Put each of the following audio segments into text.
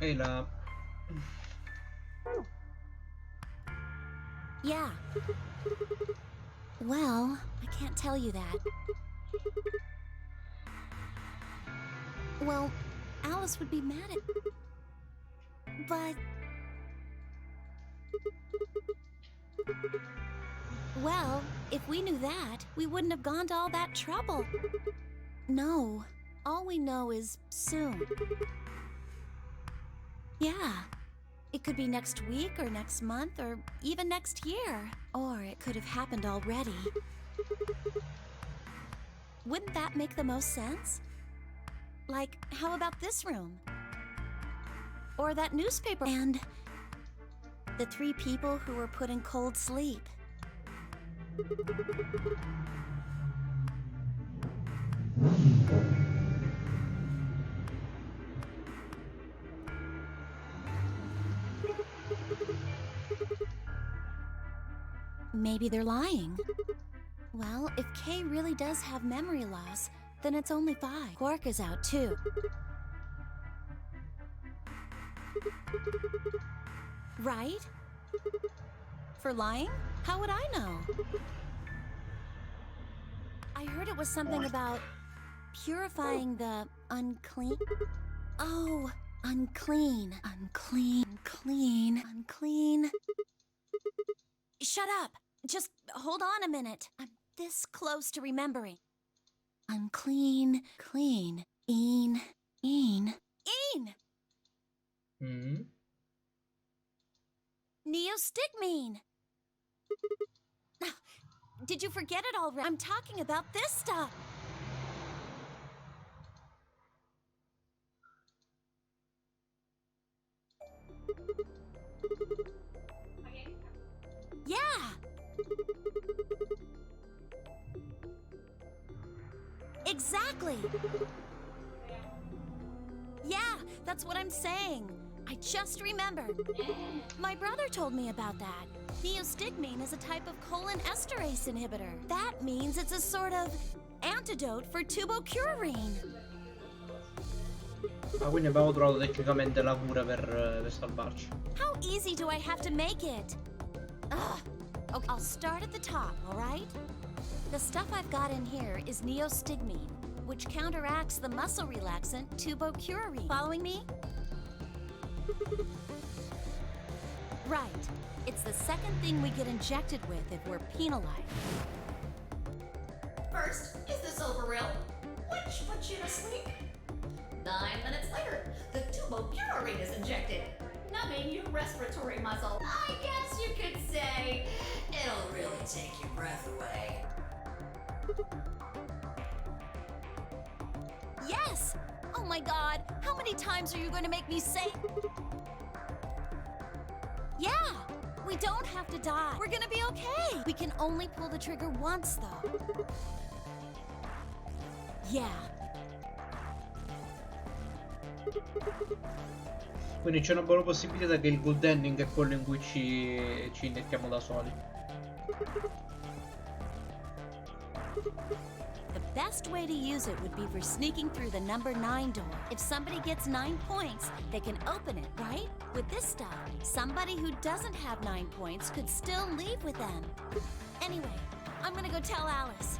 E la... Yeah. Well, I can't tell you that. Well, Alice would be mad at... But... Well, if we knew that, we wouldn't have gone to all that trouble. No. All we know is soon. Yeah. It could be next week or next month or even next year. Or it could have happened already. Wouldn't that make the most sense? Like, how about this room? Or that newspaper? And the 3 people who were put in cold sleep. Maybe they're lying. Well, if Kay really does have memory loss, then it's only 5. Quark is out too. Right? For lying? How would I know? I heard it was something about purifying the unclean. Oh, unclean. Unclean, clean, unclean. Shut up! Just hold on a minute. I'm this close to remembering. Unclean, clean, een. Neostigmine! Did you forget it already? I'm talking about this stuff. Yeah! Exactly! Yeah, that's what I'm saying. I just remembered. My brother told me about that. Neostigmine is a type of cholinesterase inhibitor. That means it's a sort of antidote for tubocurarine. Ah, quindi abbiamo trovato tecnicamente la cura per salvarci. How easy do I have to make it? Ugh. Okay, I'll start at the top, all right? The stuff I've got in here is neostigmine, which counteracts the muscle relaxant tubocurarine. Following me? Right. It's the second thing we get injected with if we're penalized. First is the silver real, which puts you to sleep. 9 minutes later, the tubocurarine is injected, numbing your respiratory muscle. I guess you could say it'll really take your breath away. Yes! Oh my god, how many times are you going to make me say... Yeah! We don't have to die. We're gonna be okay. We can only pull the trigger once, though. Yeah. Quindi c'è una buona possibilità che il good ending è quello in cui ci inettiamo da soli. The best way to use it would be for sneaking through the number 9 door. If somebody gets 9 points, they can open it, right? With this stuff, somebody who doesn't have 9 points could still leave with them. Anyway, I'm gonna go tell Alice.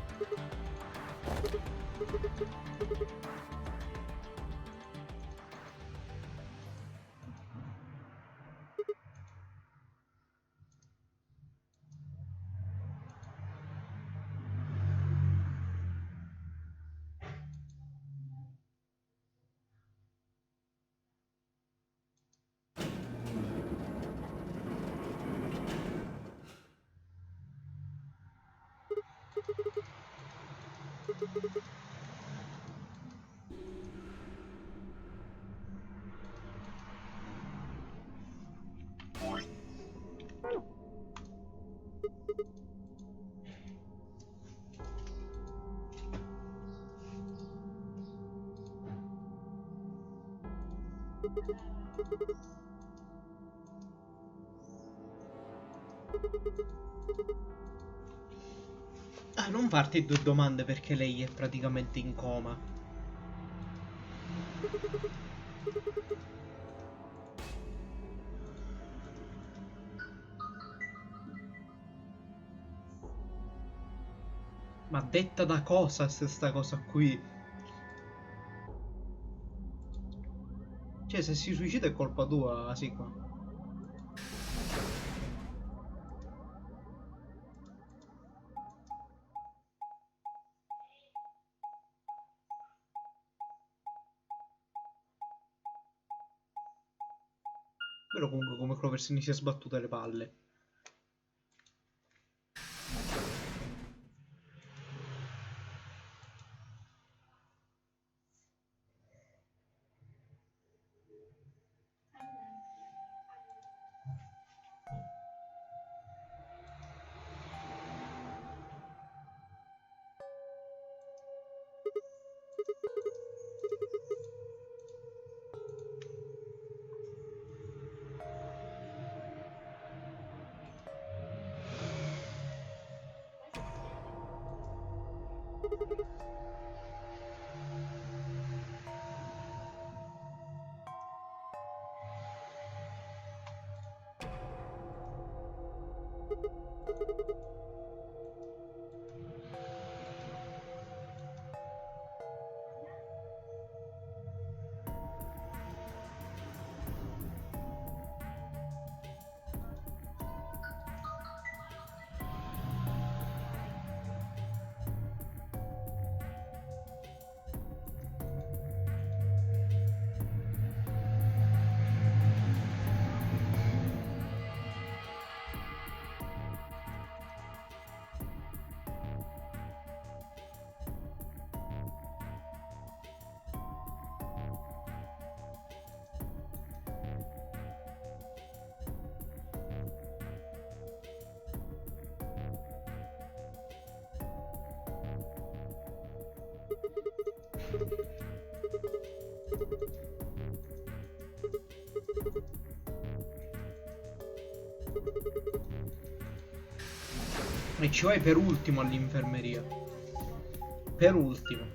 Ah, non farti 2 domande perché lei è praticamente in coma. Ma detta da cosa sta cosa qui? Cioè, se si suicida è colpa tua, sì qua. Però comunque come Cloversini si è sbattuta le palle. E ci vai per ultimo all'infermeria. Per ultimo.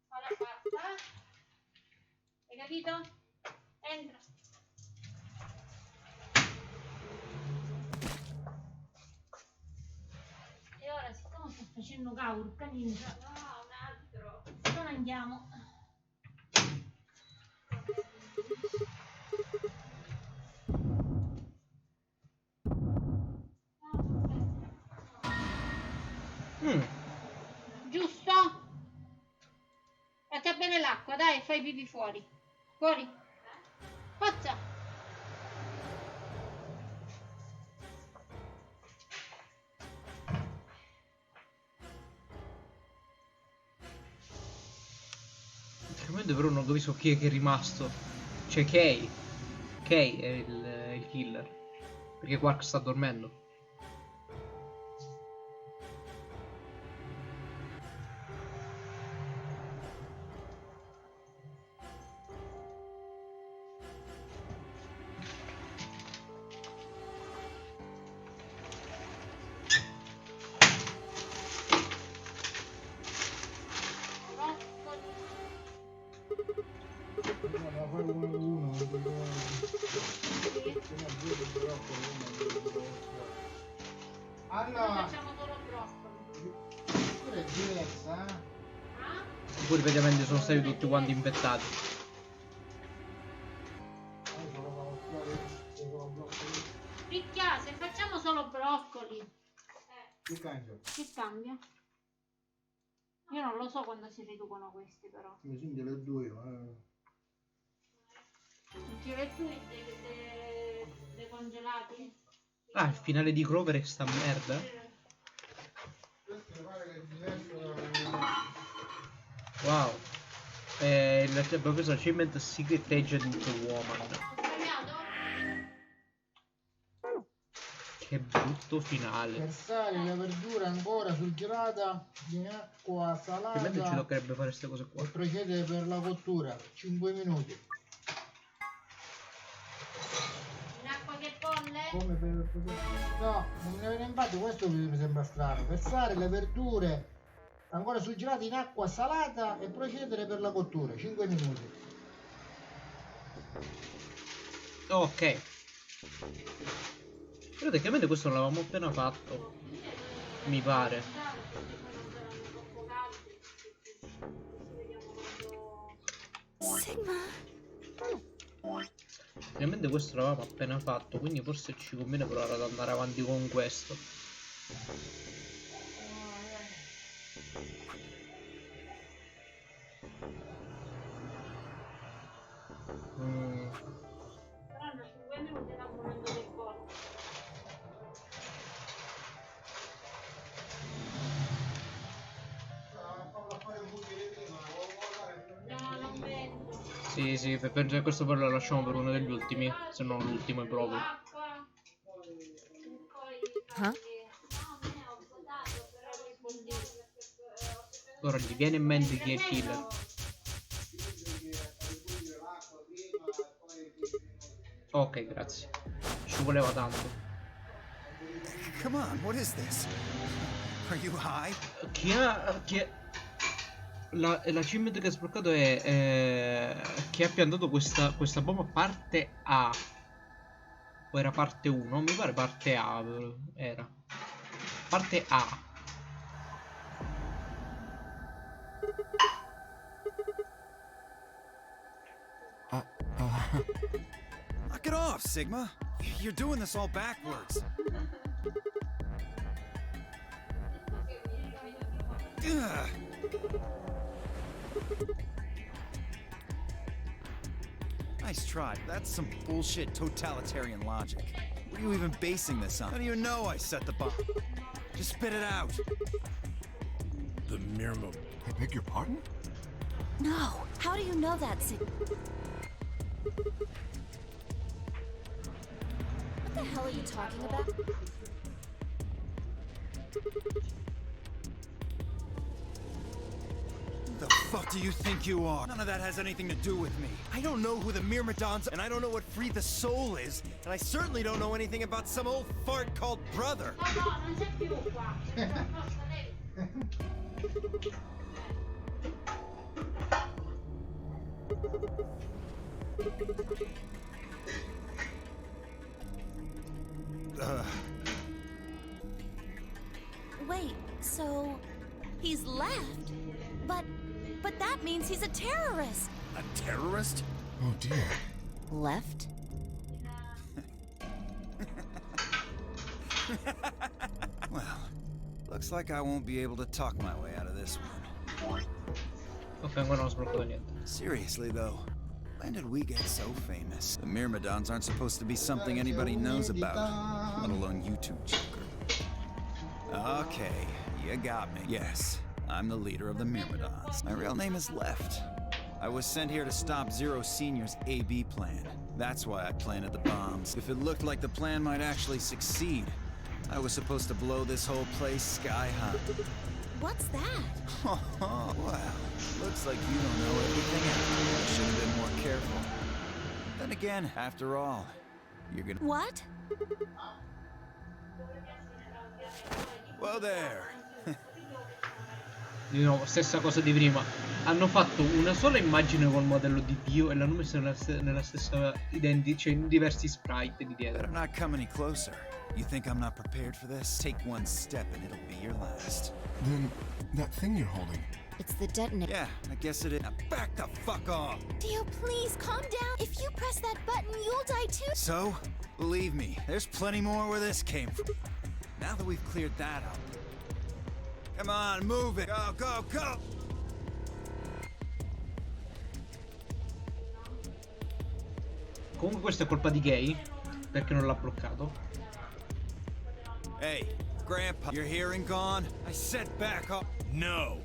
Ora basta. Hai capito? Entra. E ora, siccome sto facendo caur, caninja, no, un altro, non andiamo. Giusto? Fatti a bere l'acqua, dai, fai pipì fuori. Fuori. Forza. Ultimamente però non capisco chi è che è rimasto. Cioè Kay. Kay è il killer. Perché Quark sta dormendo. Noi facciamo solo broccoli. Pure è diversa, eh? Ah? Poi praticamente sono stati tutti quanti infettati. Ricchia, se facciamo solo broccoli, Che cambia? che cambia? Io non lo so quando si riducono questi però. Mi sembra le due, Non ci vai più dei congelati? Ah, il finale di Clover è sta merda. Questo pare che è diverso da... Wow. Abbiamo preso Achievement Secret Agent Woman. Ho sbagliato? Che brutto finale. Versare la verdura ancora surgelata in acqua Ovviamente ci salata toccherebbe fare queste cose qua. e procedere per la cottura 5 minuti. Come per poter... No, non me ne viene, infatti questo mi sembra strano. Versare le verdure ancora surgelate in acqua salata e procedere per la cottura. 5 minuti. Ok. Però tecnicamente questo non l'avevamo appena fatto. Mi pare. Sigma. Ovviamente questo l'avevamo appena fatto, quindi forse ci conviene provare ad andare avanti con questo. Saranno 5 minuti dal momento del corpo. No, non penso. Sì, penso che questo poi lo lasciamo per uno degli ultimi, se non l'ultimo proprio. Huh? Ora gli viene in mente chi è il killer. Ok, grazie. Ci voleva tanto. Come on, what is this? Are you high? Chi ha... l'achievement che ha sbloccato è... chi ha piantato questa bomba parte A. O era parte 1? Mi pare parte A era. Parte A. Knock it off, Sigma. You're doing this all backwards. Ugh. Nice try. That's some bullshit totalitarian logic. What are you even basing this on? How do you know I set the bomb? Just spit it out. The Mirmo. I beg your pardon? No. How do you know that, Sigma? What the hell are you talking about? Who the fuck do you think you are? None of that has anything to do with me. I don't know who the Myrmidons, and I don't know what Free the Soul is, and I certainly don't know anything about some old fart called brother. No, non c'è più qua. Forza, lei. Wait, so he's left? But that means he's a terrorist. A terrorist? Oh dear. Left? Well, looks like I won't be able to talk my way out of this one. Ok, ancora non ho sbloccato niente. Seriously though, when did we get so famous? The Myrmidons aren't supposed to be something anybody knows about, let alone you two, Joker. Okay, you got me. Yes, I'm the leader of the Myrmidons. My real name is Left. I was sent here to stop Zero Senior's AB plan. That's why I planted the bombs. If it looked like the plan might actually succeed, I was supposed to blow this whole place sky high. What's that? Well, looks like you don't know everything else. I should have been more careful. Then again, after all, you're gonna... What? Well there. Di nuovo, stessa cosa di prima. Hanno fatto una sola immagine col modello di Dio e l'hanno messa nella stessa cioè in diversi sprite di dietro. Better not come any closer. You think I'm not prepared for this? Take one step and it'll be your last. Then that thing you're holding. It's the detonator. Yeah, I guess it is. Now back the fuck off! Dio, please calm down. If you press that button, you'll die too. So, believe me, there's plenty more where this came from. Now that we've cleared that up, come on, move it! Go, go, go! Comunque questa è colpa di Gay, perché non l'ha bloccato. Hey, Grandpa, your hearing gone? I said back up. No.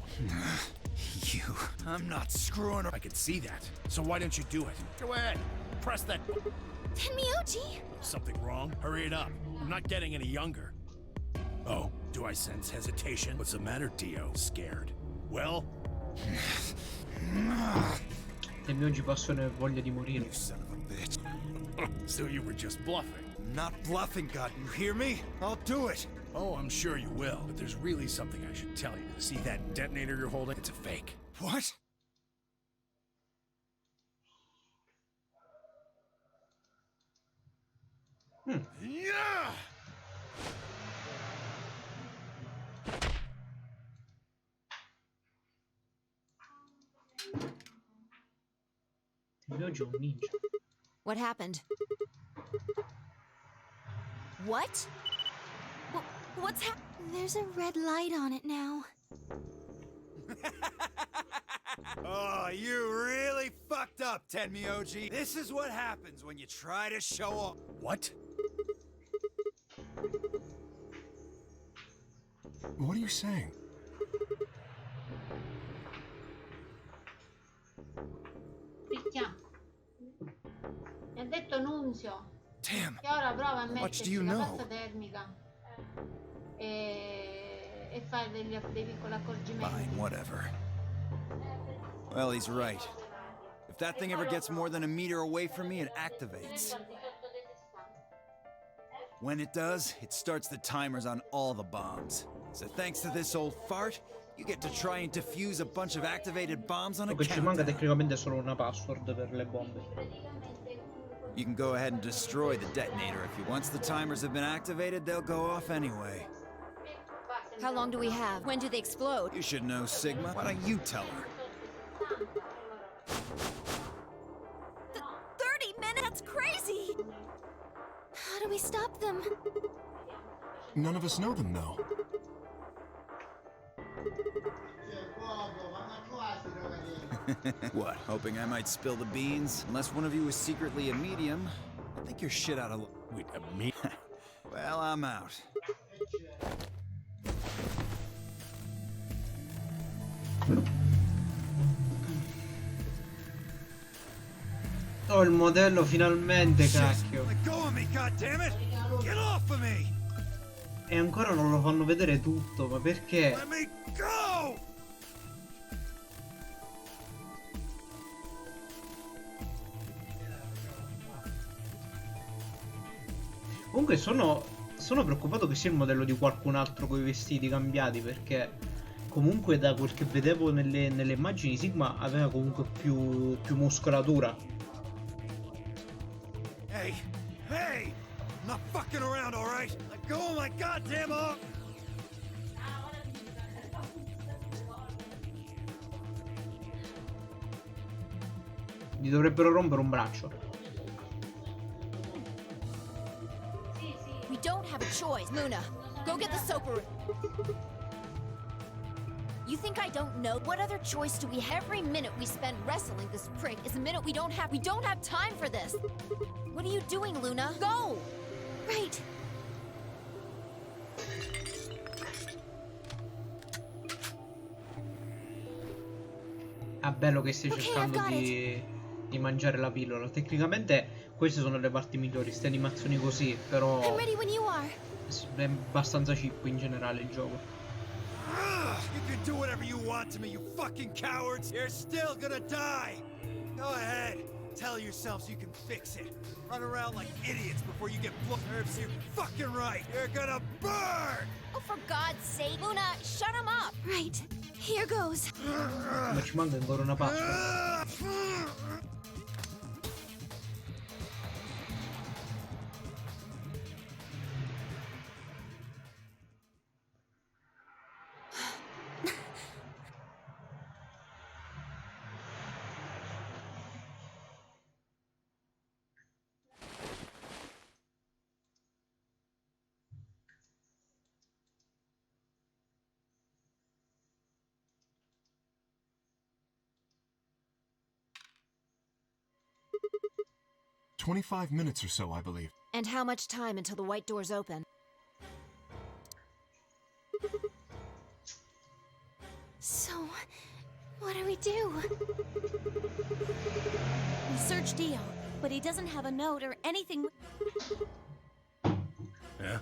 You, I'm not screwing I can see that. So why don't you do it? Go ahead. Press that. Tenmyoji! Something wrong? Hurry it up. I'm not getting any younger. Oh, do I sense hesitation? What's the matter, Dio? Scared? Well? E oggi passione e voglia di morire. You son of a bitch. So you were just bluffing. I'm not bluffing, God, you hear me? I'll do it. Oh, I'm sure you will, but there's really something I should tell you. See that detonator you're holding? It's a fake. What? Yeah! Oggi è un ninja. What happened? What? What's happening? There's a red light on it now. Oh, you really fucked up, Tenmyoji. This is what happens when you try to show off. What? What are you saying? Picchia. Mi ha detto Nunzio Damn. che ora prova a Much do metterci you la know? pasta termica e fare dei piccoli accorgimenti. Fine, whatever. Well, he's right. If that thing ever gets more than a meter away from me, it activates. When it does, it starts the timers on all the bombs. So thanks to this old fart, you get to try and defuse a bunch of activated bombs on a Che ci manca countdown. tecnicamente solo una password per le bombe. You can go ahead and destroy the detonator if you. Once the timers have been activated, they'll go off anyway. How long do we have? When do they explode? You should know, Sigma. Why don't you tell her? 30 minutes? That's crazy! How do we stop them? None of us know them, though. What, hoping I might spill the beans? Unless one of you is secretly a medium, I think you're shit out of... Wait, me? Well, I'm out. Oh, il modello finalmente, cacchio. Let go of me, goddammit! Get off of me! E ancora non lo fanno vedere tutto, ma perché? Let me go! Comunque sono preoccupato che sia il modello di qualcun altro con i vestiti cambiati, perché comunque da quel che vedevo nelle immagini Sigma aveva comunque più muscolatura. Hey, hey! I'm not fucking around, alright? Let go of my goddamn arm! Gli dovrebbero rompere un braccio. We don't have a choice. Luna, go get the soaker. You think I don't know? What other choice do we have? Every minute we spend wrestling this prick is a minute we don't have time for this. What are you doing, Luna? Go! Right. Ah, bello che stai Ok, cercando I've got di mangiare la pillola. Tecnicamente queste sono le parti migliori, queste animazioni così, però I'm ready when you are. è abbastanza cheap in generale il gioco. You can do whatever you want to me, you fucking cowards! You're still gonna die! Go ahead, tell yourselves you can fix it. Run around like idiots before you get blown. Serves you fucking right! You're gonna burn! Oh, for God's sake, Luna, shut him up. Right. Here goes. Ma ci manca ancora una password. "25 minutes or so, I believe." And how much time until the white doors open? So, what do we do? We search Dio, but he doesn't have a note or anything. Yeah?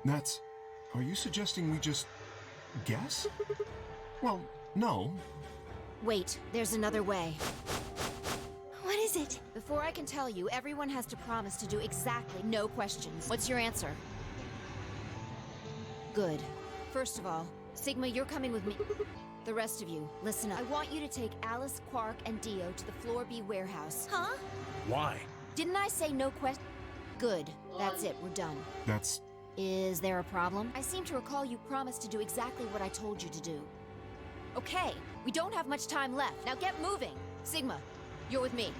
That's... Are you suggesting we just... guess? Well, no. Wait, there's another way. What is it? Before I can tell you, everyone has to promise to do exactly no questions. What's your answer? Good. First of all, Sigma, you're coming with me. The rest of you, listen up. I want you to take Alice, Quark, and Dio to the Floor B warehouse. Huh? Why? Didn't I say no question? Good. That's it. We're done. That's... Is there a problem? I seem to recall you promised to do exactly what I told you to do. Okay, we don't have much time left. Now get moving. Sigma, you're with me.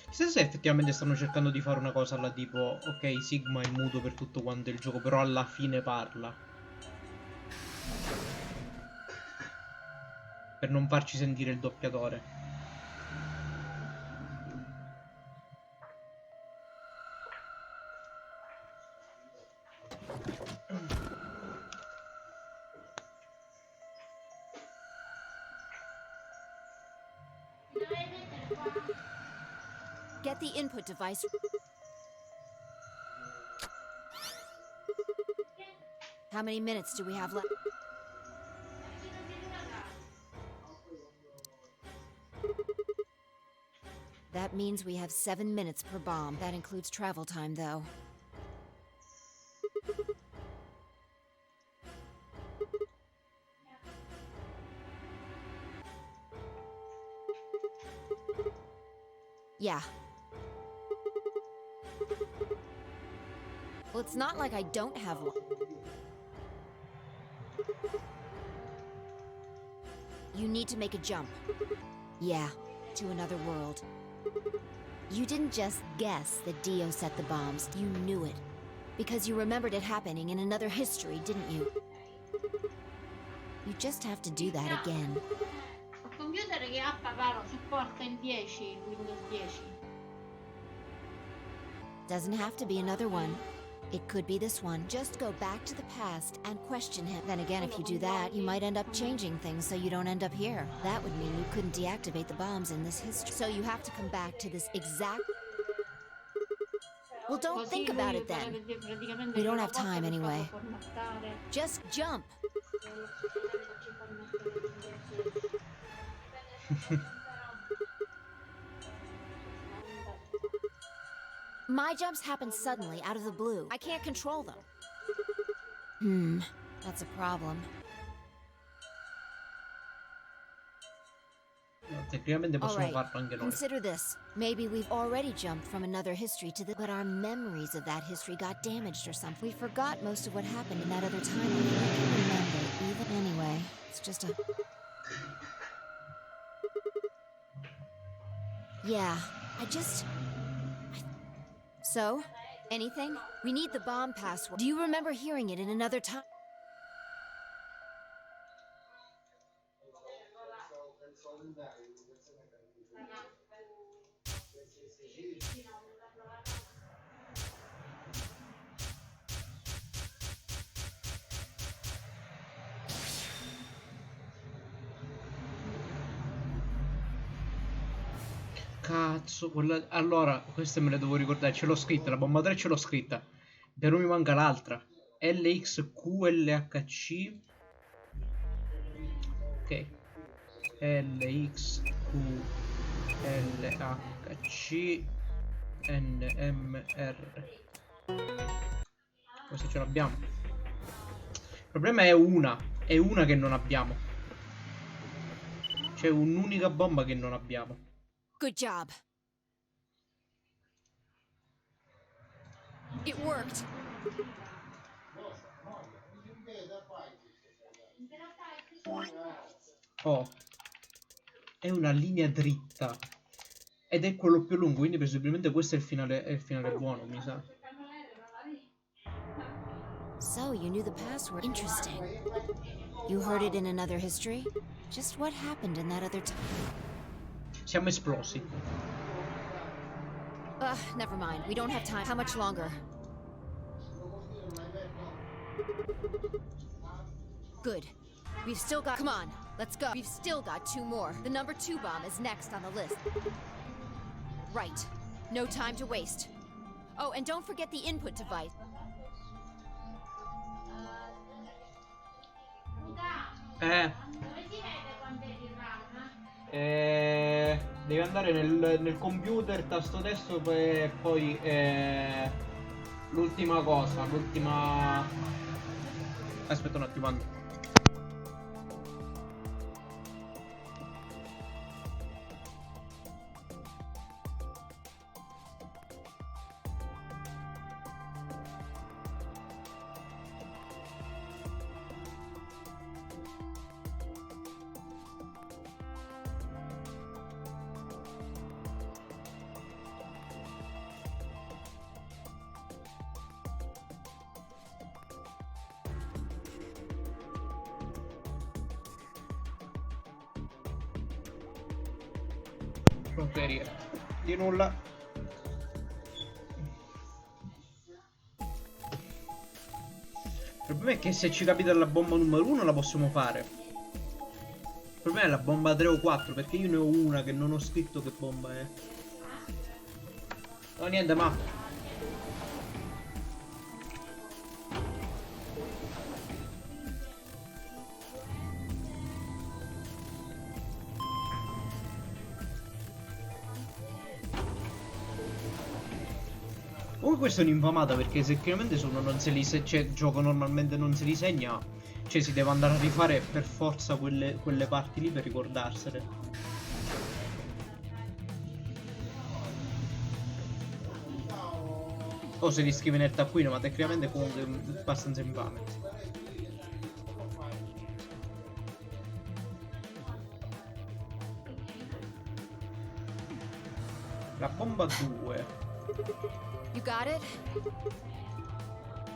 Chissà se effettivamente stanno cercando di fare una cosa alla tipo, ok, Sigma è muto per tutto quanto il gioco, però alla fine parla. Per non farci sentire il doppiatore. Get the input device. How many minutes do we have left? That means we have 7 minutes per bomb. That includes travel time, though. Yeah. Well, it's not like I don't have one. You need to make a jump. Yeah, to another world. You didn't just guess that Dio set the bombs, you knew it. Because you remembered it happening in another history, didn't you? You just have to do that again. Il computer che ha caro supporta il 10, Windows 10. Doesn't have to be another one. It could be this one. Just go back to the past and question him. Then again, if you do that, you might end up changing things so you don't end up here. That would mean you couldn't deactivate the bombs in this history. So you have to come back to this exact... Well, don't think about it then. We don't have time anyway. Just jump. My jumps happen suddenly, out of the blue. I can't control them. That's a problem. Tecnicamente possono farlo anche noi. Consider this. Maybe we've already jumped from another history to the... But our memories of that history got damaged or something. We forgot most of what happened in that other time. We can't remember even... Anyway, it's just a... Yeah, So, anything? We need the bomb password. Do you remember hearing it in another time? Cazzo, allora, queste me le devo ricordare, ce l'ho scritta, la bomba 3 ce l'ho scritta. Però mi manca l'altra. LXQLHC. Ok. LXQLHC NMR. Questa ce l'abbiamo. Il problema è una che non abbiamo. C'è un'unica bomba che non abbiamo. Good job. It worked. Oh, è una linea dritta ed è quello più lungo, quindi presumibilmente questo è il finale buono, mi sa. So you knew the password. Interesting. You heard it in another history? Just what happened in that other time? Siamo esplosi. Never mind. We don't have time. How much longer? Good. We've still got... Come on, let's go. We've still got 2 more. The number 2 bomb is next on the list. Right. No time to waste. Oh, and don't forget the input device. Luca, dove si vede quando è di RAM? Devi andare nel computer, tasto destro e poi l'ultima cosa, l'ultima... Aspetta un attimo, Andy. Serie di nulla. Il problema è che se ci capita la bomba numero 1 la possiamo fare. Il problema è la bomba 3 o 4, perché io ne ho una che non ho scritto che bomba è. No, niente, ma comunque questa è un'infamata, perché se chiaramente se uno non se li cioè, gioco normalmente non se li segna, cioè si deve andare a rifare per forza quelle parti lì per ricordarsele. O se li scrive nel taccuino, ma tecnicamente comunque è abbastanza infame. La bomba 2. You got it?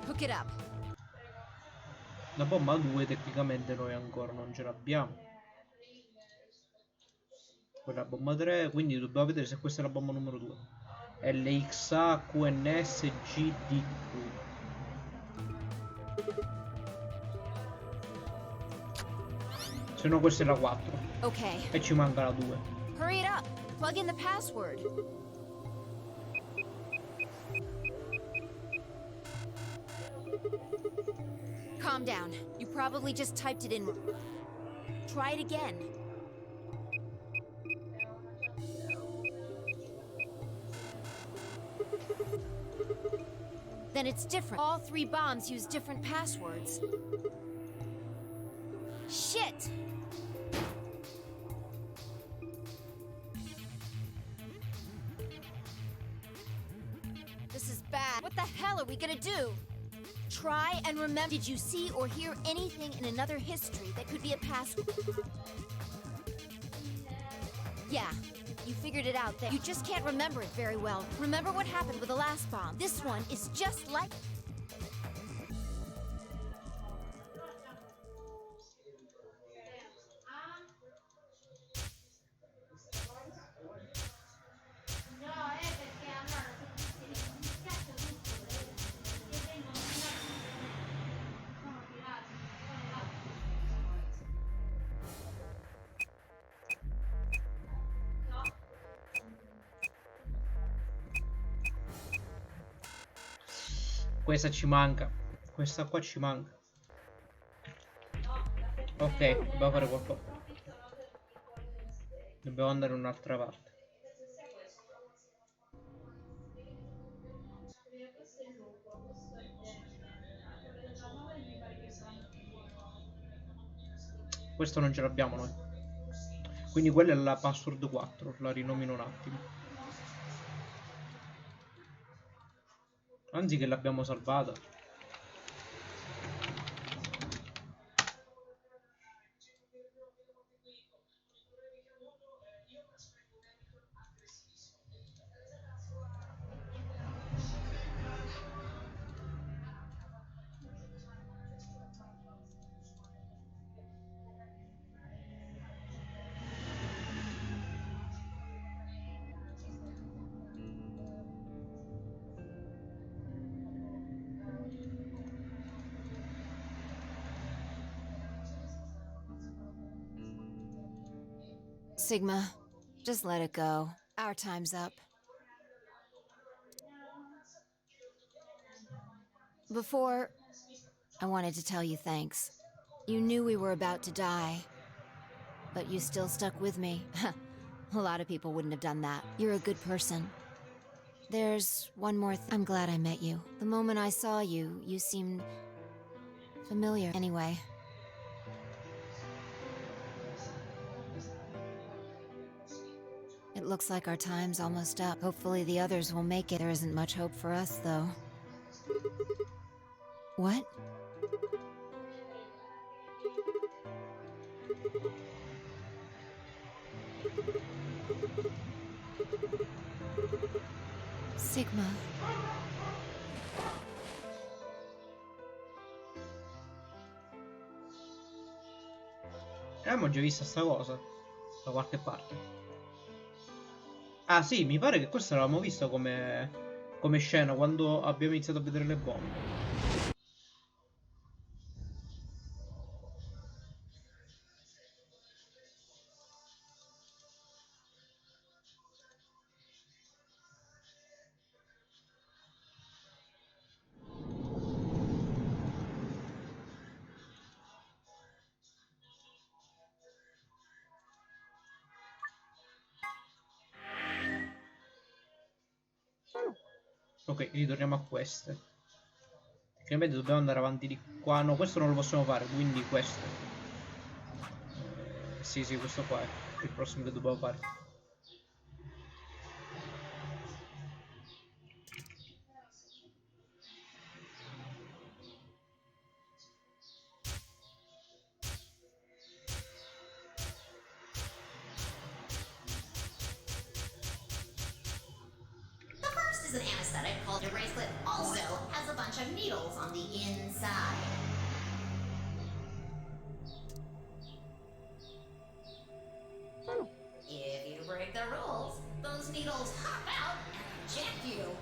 Hook it up. La bomba 2 tecnicamente noi ancora non ce l'abbiamo. Quella bomba 3, quindi dobbiamo vedere se questa è la bomba numero 2. LXA QNS GDQ. Se no questa è la 4. Ok. E ci manca la 2. Hurry it up. Plug in the password. Calm down. You probably just typed it in. Try it again. Then it's different. All 3 bombs use different passwords. Shit! This is bad. What the hell are we gonna do? Try and remember. Did you see or hear anything in another history that could be a password? Yeah, you figured it out there. You just can't remember it very well. Remember what happened with the last bomb. This one is just like... Questa ci manca. Questa qua ci manca. Ok, dobbiamo fare qualcosa. Dobbiamo andare in un'altra parte. Questo non ce l'abbiamo noi. Quindi quella è la password 4. La rinomino un attimo. Anzi che l'abbiamo salvata. Sigma, just let it go. Our time's up. Before, I wanted to tell you thanks. You knew we were about to die, but you still stuck with me. A lot of people wouldn't have done that. You're a good person. There's one more I'm glad I met you. The moment I saw you, you seemed familiar. Anyway. It looks like our time's almost up. Hopefully the others will make it. There isn't much hope for us, though. What? Sigma. Abbiamo già visto sta cosa da qualche parte. Ah sì, mi pare che questa l'avevamo vista come scena quando abbiamo iniziato a vedere le bombe. Ok, ritorniamo a queste. Tecnicamente dobbiamo andare avanti di qua. No, questo non lo possiamo fare, quindi questo. Sì, sì, questo qua è il prossimo che dobbiamo fare. The first is an anesthetic called a bracelet. Also has a bunch of needles on the inside. If you break the rules, those needles hop out and inject you.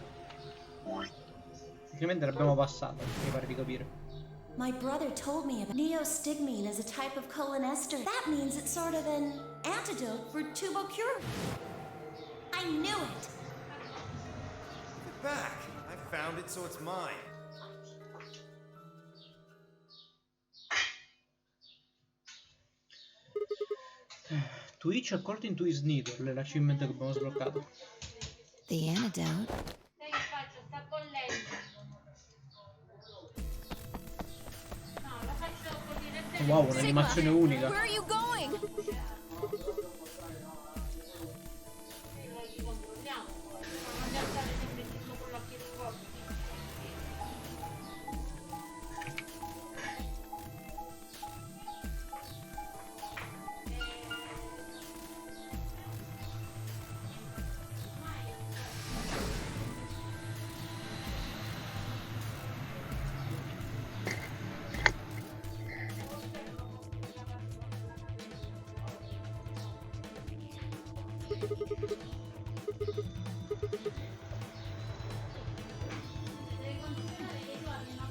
Tecnicamente l'abbiamo passata, mi pare di capire. My brother told me about neostigmine as a type of cholinester. That means it's sort of an antidote for tuberculosis. I knew it. Get back! I found it, so it's mine. To each according to his needle, l'achievement che abbiamo sbloccato. The antidote. Sai che faccio? Sta bollendo. No, la faccio bollire bene. Wow, un'animazione unica. Where are you going? Sì, lo ricontrolliamo poi. Non andiamo a stare sempre dietro con l'occhio di fuoco.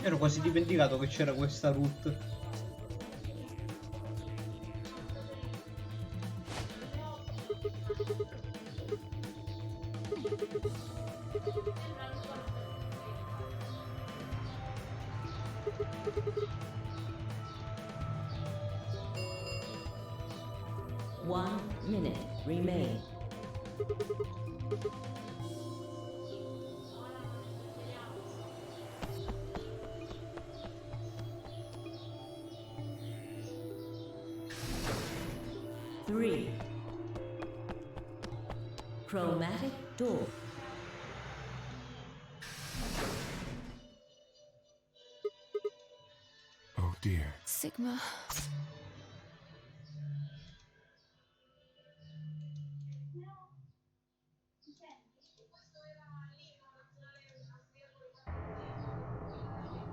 Ero quasi dimenticato che c'era questa route. One minute remain. Three. Chromatic door. Oh dear. Sigma.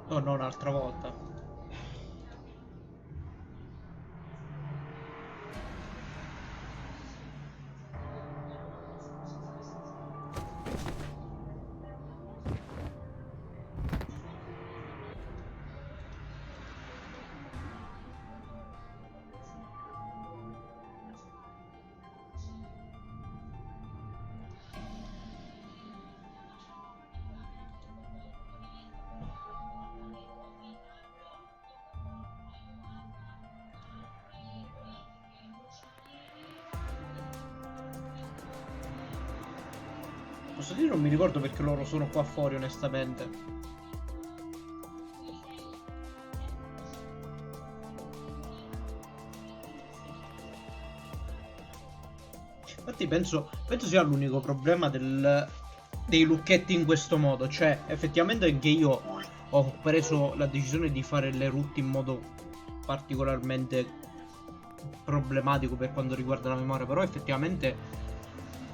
Oh no, un'altra volta. Posso dire, non mi ricordo perché loro sono qua fuori, onestamente. Infatti penso sia l'unico problema dei lucchetti in questo modo. Cioè, effettivamente anche io ho preso la decisione di fare le route in modo particolarmente problematico per quanto riguarda la memoria. Però effettivamente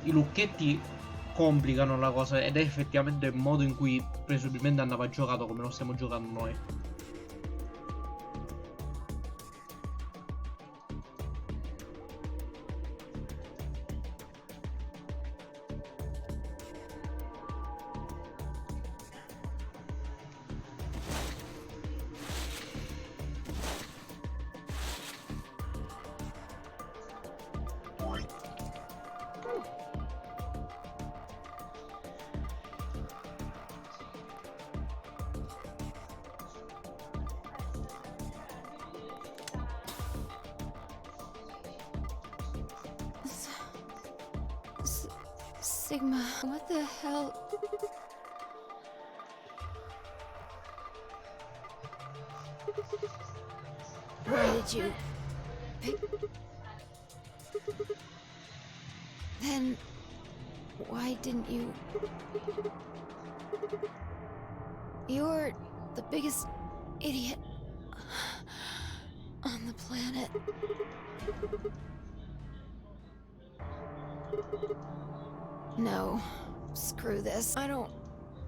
i lucchetti complicano la cosa, ed è effettivamente il modo in cui presumibilmente andava giocato come lo stiamo giocando noi. Sigma, what the hell? Why did you pick... Then why didn't you... You're the biggest idiot on the planet. No, screw this. I don't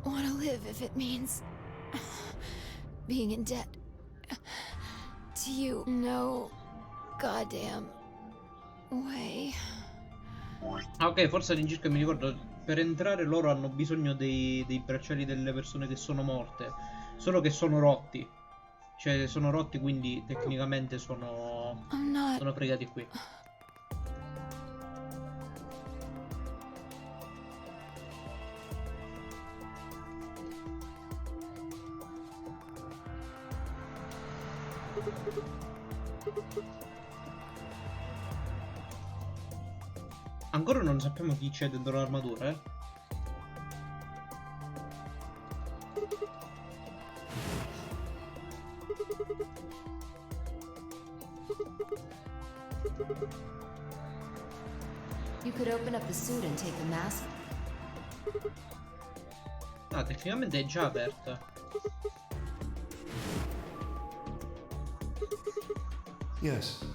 want to live if it means being in debt to you. No goddamn way. Ok, forse all'incirca mi ricordo, per entrare loro hanno bisogno dei bracciali delle persone che sono morte, solo che sono rotti. Cioè, sono rotti, quindi tecnicamente sono pregati qui. Ancora non sappiamo chi c'è dentro l'armatura, eh? You could open up the suit and take the mask. Ah, tecnicamente è già aperta. Yes.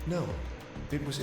No. It was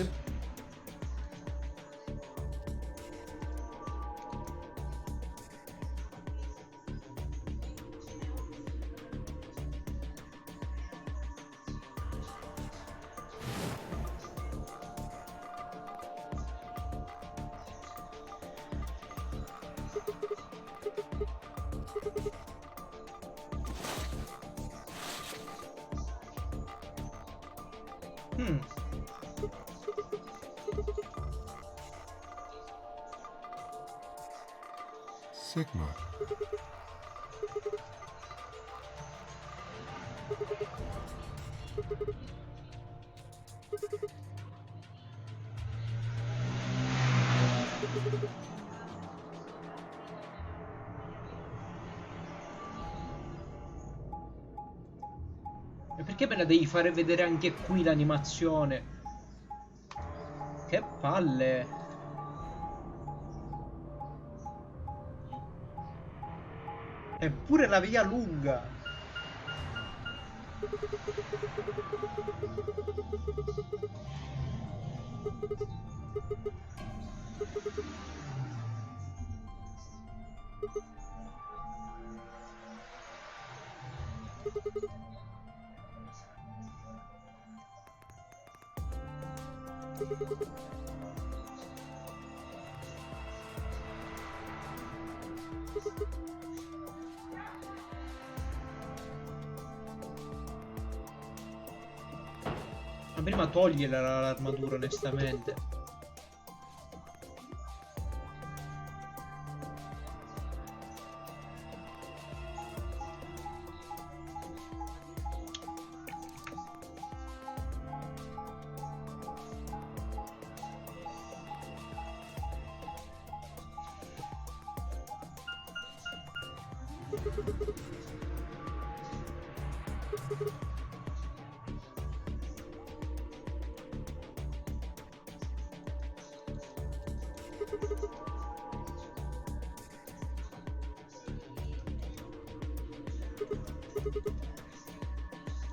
Sigma. E perché me la devi fare vedere anche qui l'animazione? Che palle! Eppure la via lunga! Ma prima togliela l'armatura, onestamente.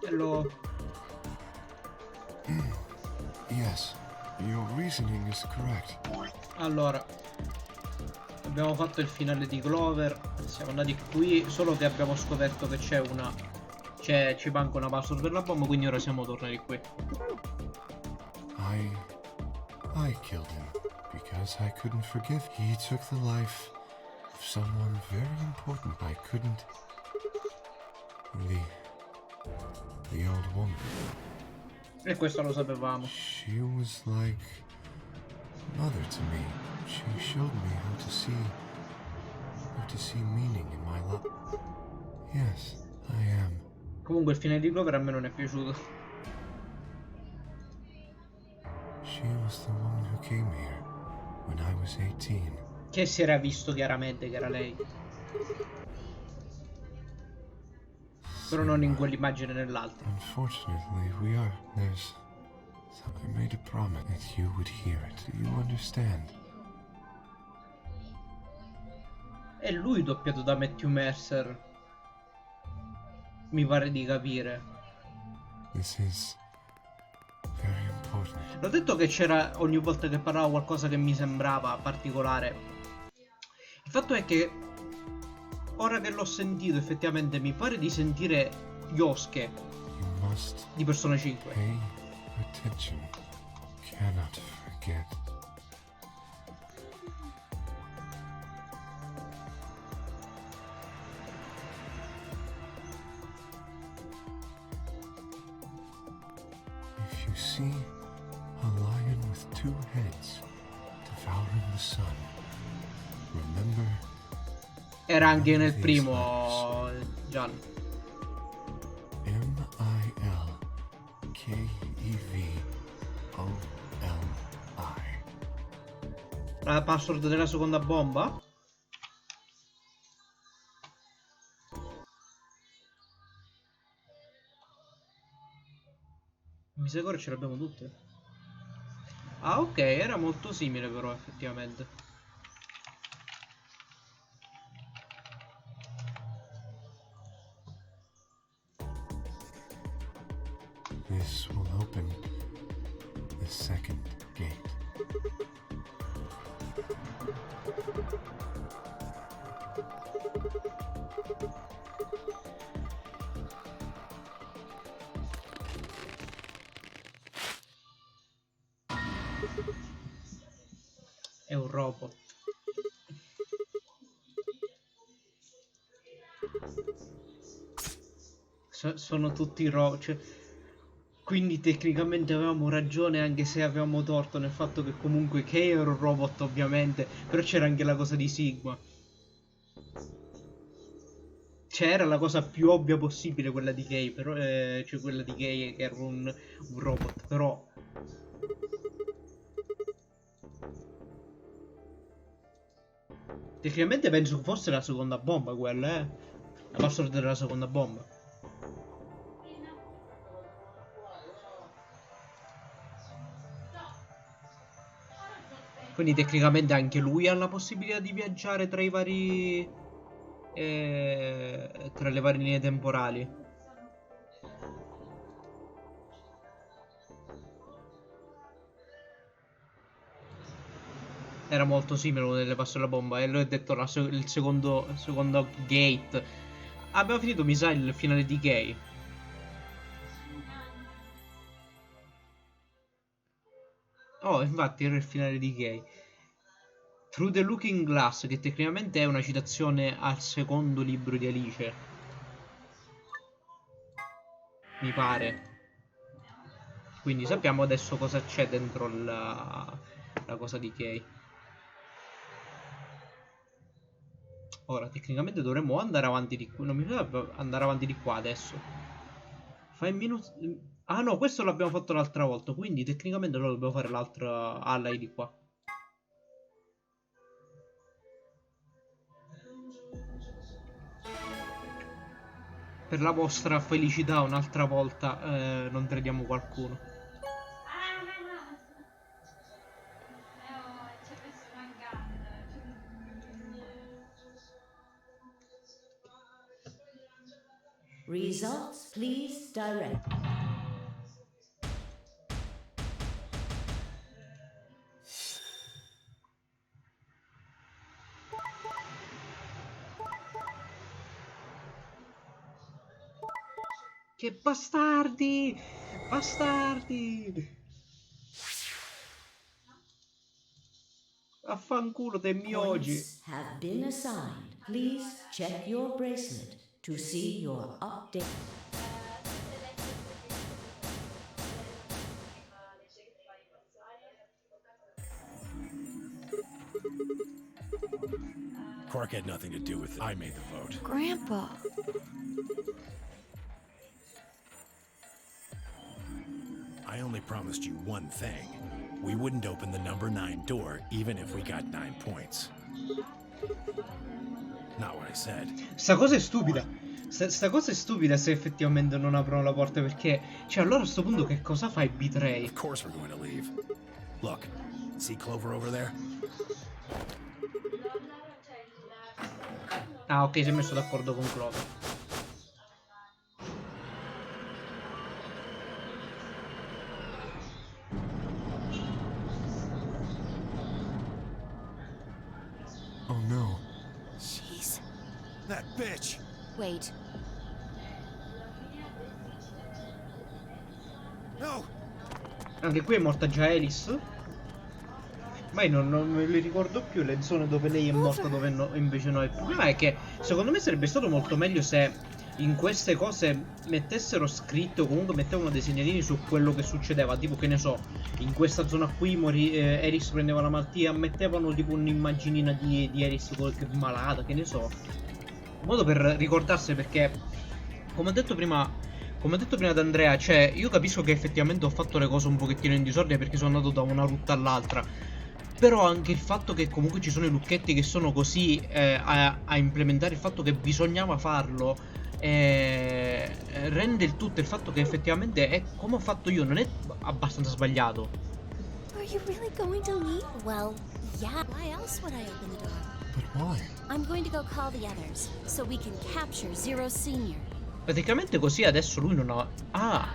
Hello. Yes, your reasoning is correct. Allora, abbiamo fatto il finale di Clover, siamo andati qui, solo che abbiamo scoperto che c'è una... ci manca una password per la bomba, quindi ora siamo tornati qui. I killed him because I couldn't forgive. He took the life of someone very important. I couldn't. The old woman. E questo lo sapevamo. She was like mother to me. She showed me how to see meaning in my life. Yes, I am. Comunque il finale di Clover a me non è piaciuto. She was the woman who came here when I was 18. Che si era visto chiaramente che era lei. Però non in quell'immagine nell'altra. Unfortunately, I made a promise that you would hear it. Do you understand? È lui doppiato da Matthew Mercer. Mi pare di capire. This is very important. L'ho detto che c'era ogni volta che parlavo qualcosa che mi sembrava particolare. Il fatto è che ora che l'ho sentito effettivamente mi pare di sentire Yosuke di Persona 5. Pay attention. Cannot forget. If you see a lion with two heads devouring the sun, remember. Era anche nel primo, Gian. Milkevoli. La password della seconda bomba? Mi sa che ora ce l'abbiamo tutte. Ah, ok, era molto simile però effettivamente. This will open the second gate. È un robot. Sono tutti robot. Cioè, quindi tecnicamente avevamo ragione, anche se avevamo torto nel fatto che comunque Kei era un robot ovviamente, però c'era anche la cosa di Sigma. Cioè era la cosa più ovvia possibile quella di Kei, però cioè quella di Kei che era un robot, però tecnicamente penso che fosse la seconda bomba quella, la password della seconda bomba. Quindi tecnicamente anche lui ha la possibilità di viaggiare tra i vari tra le varie linee temporali. Era molto simile uno delle password della bomba e lui ha detto il secondo gate. Abbiamo finito, mi sa, il finale di Kei. Oh, infatti era il finale di Kei. Through the Looking Glass, che tecnicamente è una citazione al secondo libro di Alice. Mi pare. Quindi sappiamo adesso cosa c'è dentro la cosa di Kei. Ora, tecnicamente dovremmo andare avanti di qui. Non mi piace andare avanti di qua adesso. 5 minutes. Ah no, questo l'abbiamo fatto l'altra volta. Quindi tecnicamente noi dobbiamo fare l'altra ally di qua. Per la vostra felicità un'altra volta non tradiamo qualcuno. Ci ha messo mancando. Results, please direct. Che bastardi! Bastardi! Affanculo dei miogi. Points have been assigned. Please check your bracelet to see your update. Quark had nothing to do with it. I made the vote. Grandpa. I only promised you one thing. We wouldn't open the number 9 door, even if we got 9 points. Not what I said. Sta cosa è stupida. Sta cosa è stupida se effettivamente non aprono la porta, perché... Cioè, allora a sto punto che cosa fai, Betray? Of course we're going to leave. Look, see Clover over there? Ah, ok, si è messo d'accordo con Clover. Oh no. Jeez. That bitch! Wait. No! Anche qui è morta già Alice. Ma io non me le ricordo più le zone dove lei è morta, dove no, invece no. Il problema è che secondo me sarebbe stato molto meglio se in queste cose mettessero scritto, o comunque mettevano dei segnalini su quello che succedeva. Tipo, che ne so, in questa zona qui Eris prendeva la malattia, mettevano tipo un'immaginina di Eris malata, che ne so. In modo per ricordarsi, perché come ho detto prima ad Andrea, cioè io capisco che effettivamente ho fatto le cose un pochettino in disordine perché sono andato da una rotta all'altra. Però anche il fatto che comunque ci sono i lucchetti che sono così a implementare il fatto che bisognava farlo rende il tutto, il fatto che effettivamente è come ho fatto io, non è abbastanza sbagliato. Are you really going to leave? Well, yeah. Why else would I open the door? But why? I'm going to go call the others so we can capture Zero Senior. Praticamente così adesso lui non ha... Ah!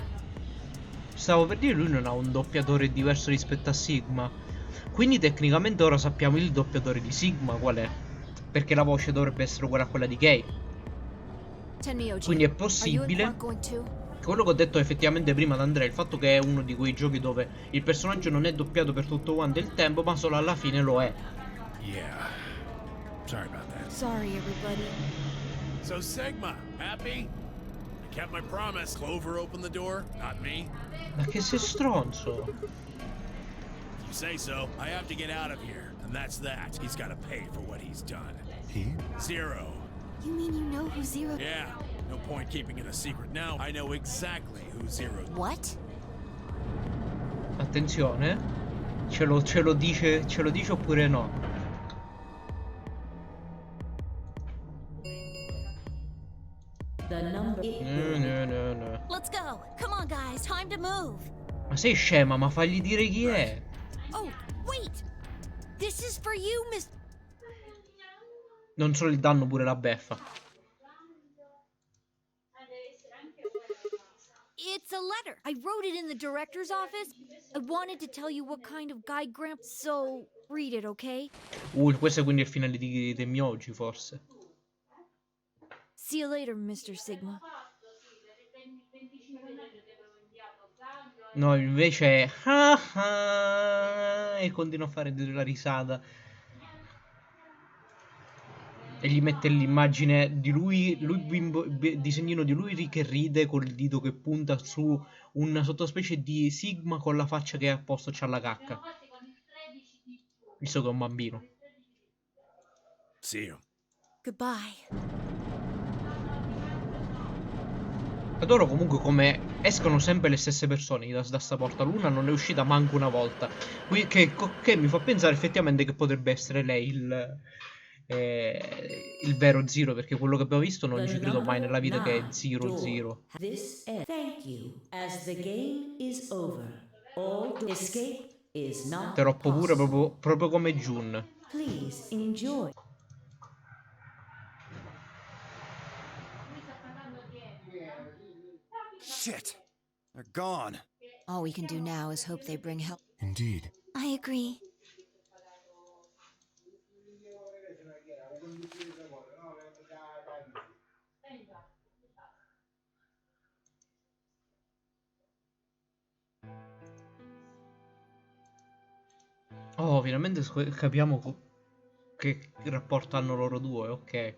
Stavo per dire, lui non ha un doppiatore diverso rispetto a Sigma. Quindi tecnicamente ora sappiamo il doppiatore di Sigma qual è. Perché la voce dovrebbe essere uguale a quella di Kay. Quindi è possibile. Quello che ho detto effettivamente prima ad Andrea, il fatto che è uno di quei giochi dove il personaggio non è doppiato per tutto quanto il tempo, ma solo alla fine lo è. Yeah. Sorry about that. Sorry, everybody. So Sigma, happy? I kept my promise. Clover opened the door, not me. Ma che sei stronzo? You say so. I have to get out of here, and that's that. He's got to pay for what he's done. He? Zero. You mean you know who Zero... Yeah. No point keeping it a secret now. I know exactly who Zero... What? Attenzione. Ce lo dice oppure no? The number No. Let's go. Come on, guys. Time to move. Ma sei scema, ma fagli dire chi è. Oh, wait! This is for you, Miss... Non solo il danno, pure la beffa. It's a letter. I wrote it in the director's office. I wanted to tell you what kind of guy Gramp... So, read it, okay? Questo è quindi il finale di Temi oggi, forse. See you later, Mr. Sigma. No, invece è... Ah, ah, e continua a fare la risata. E gli mette l'immagine di lui disegnino di lui che ride col dito che punta su una sottospecie di Sigma con la faccia che a posto c'ha la cacca. Visto che è un bambino. See you. Goodbye. Adoro comunque come escono sempre le stesse persone da sta porta. L'una non è uscita manco una volta. Che mi fa pensare effettivamente che potrebbe essere lei il vero Zero, perché quello che abbiamo visto non The ci credo mai nella vita che è number Zero 9 Zero. door. This end. Thank you. As the game is over, escape is not Troppo pure, possible. proprio come Jun. Please enjoy. Shit! They're gone. All we can do now is hope they bring help. Indeed. I agree. Oh, finalmente capiamo che rapporto hanno loro due, ok.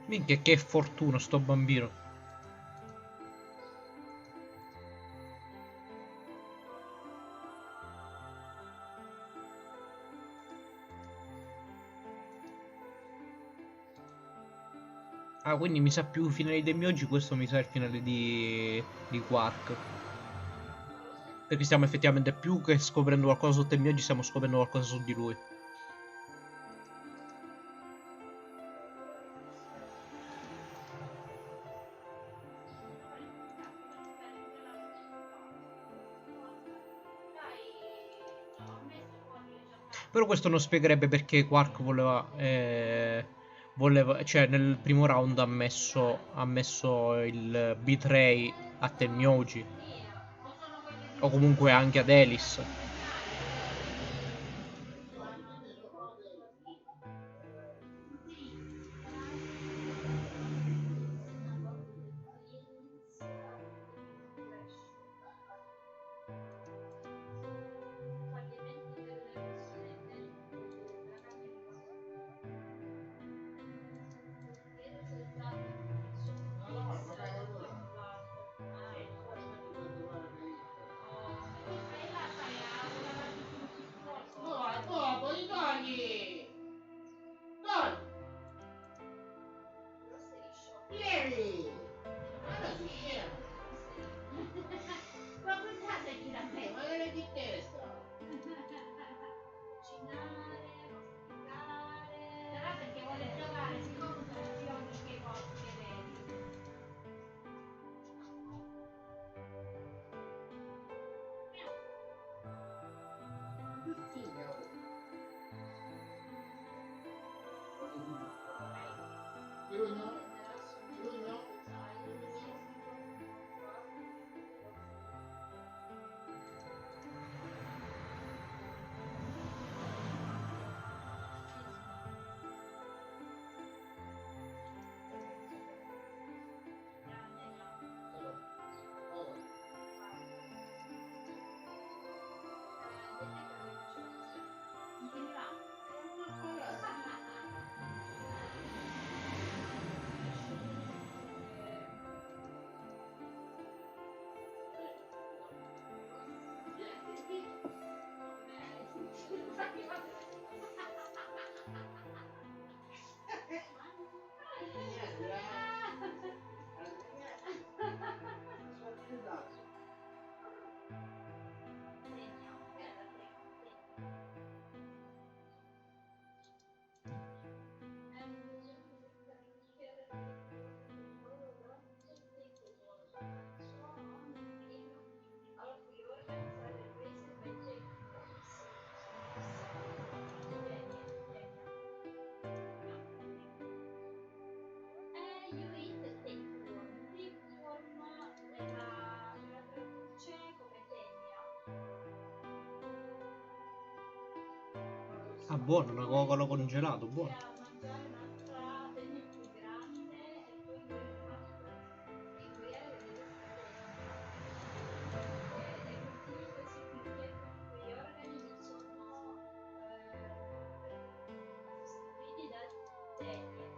Minchia, che fortuna sto bambino. Ah, quindi mi sa più il finale dei miei oggi, questo mi sa il finale di Quark. Perché stiamo effettivamente più che scoprendo qualcosa sotto il mio oggi, stiamo scoprendo qualcosa su di lui. Però questo non spiegherebbe perché Quark cioè nel primo round ha messo il Betray a Tenmyoji. O comunque anche ad Alice. Ah, buono, una Coca-Cola congelato, buono. mangiare un'altra tegna più grande e poi lui mi ha fatto il Corriere delle Scadenze. E tutti questi quegli organi sono costituiti da serie.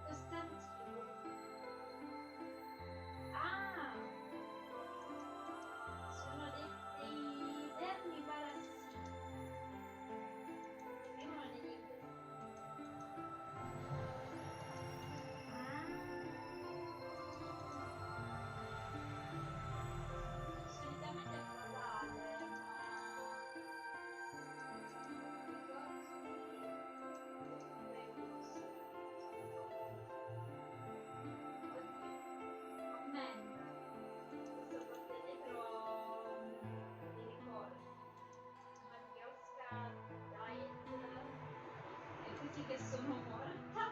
Sostantivo. Ah, sono dei vermi parassiti. Che vivono negli intestini. Solitamente è fatale, commenta. Questo porta dietro dei ricordi. Matrioska, diet, e così che sono morta.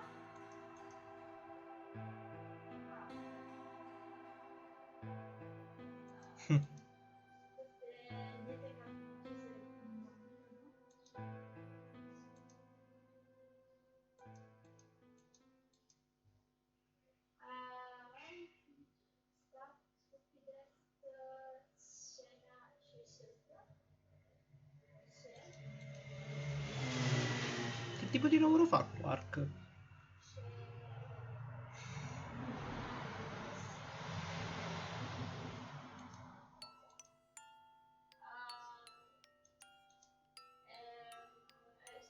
Queste diete cappuccese del bambino. Sta stupidez scena scelta. Che tipo di lavoro fa Quark?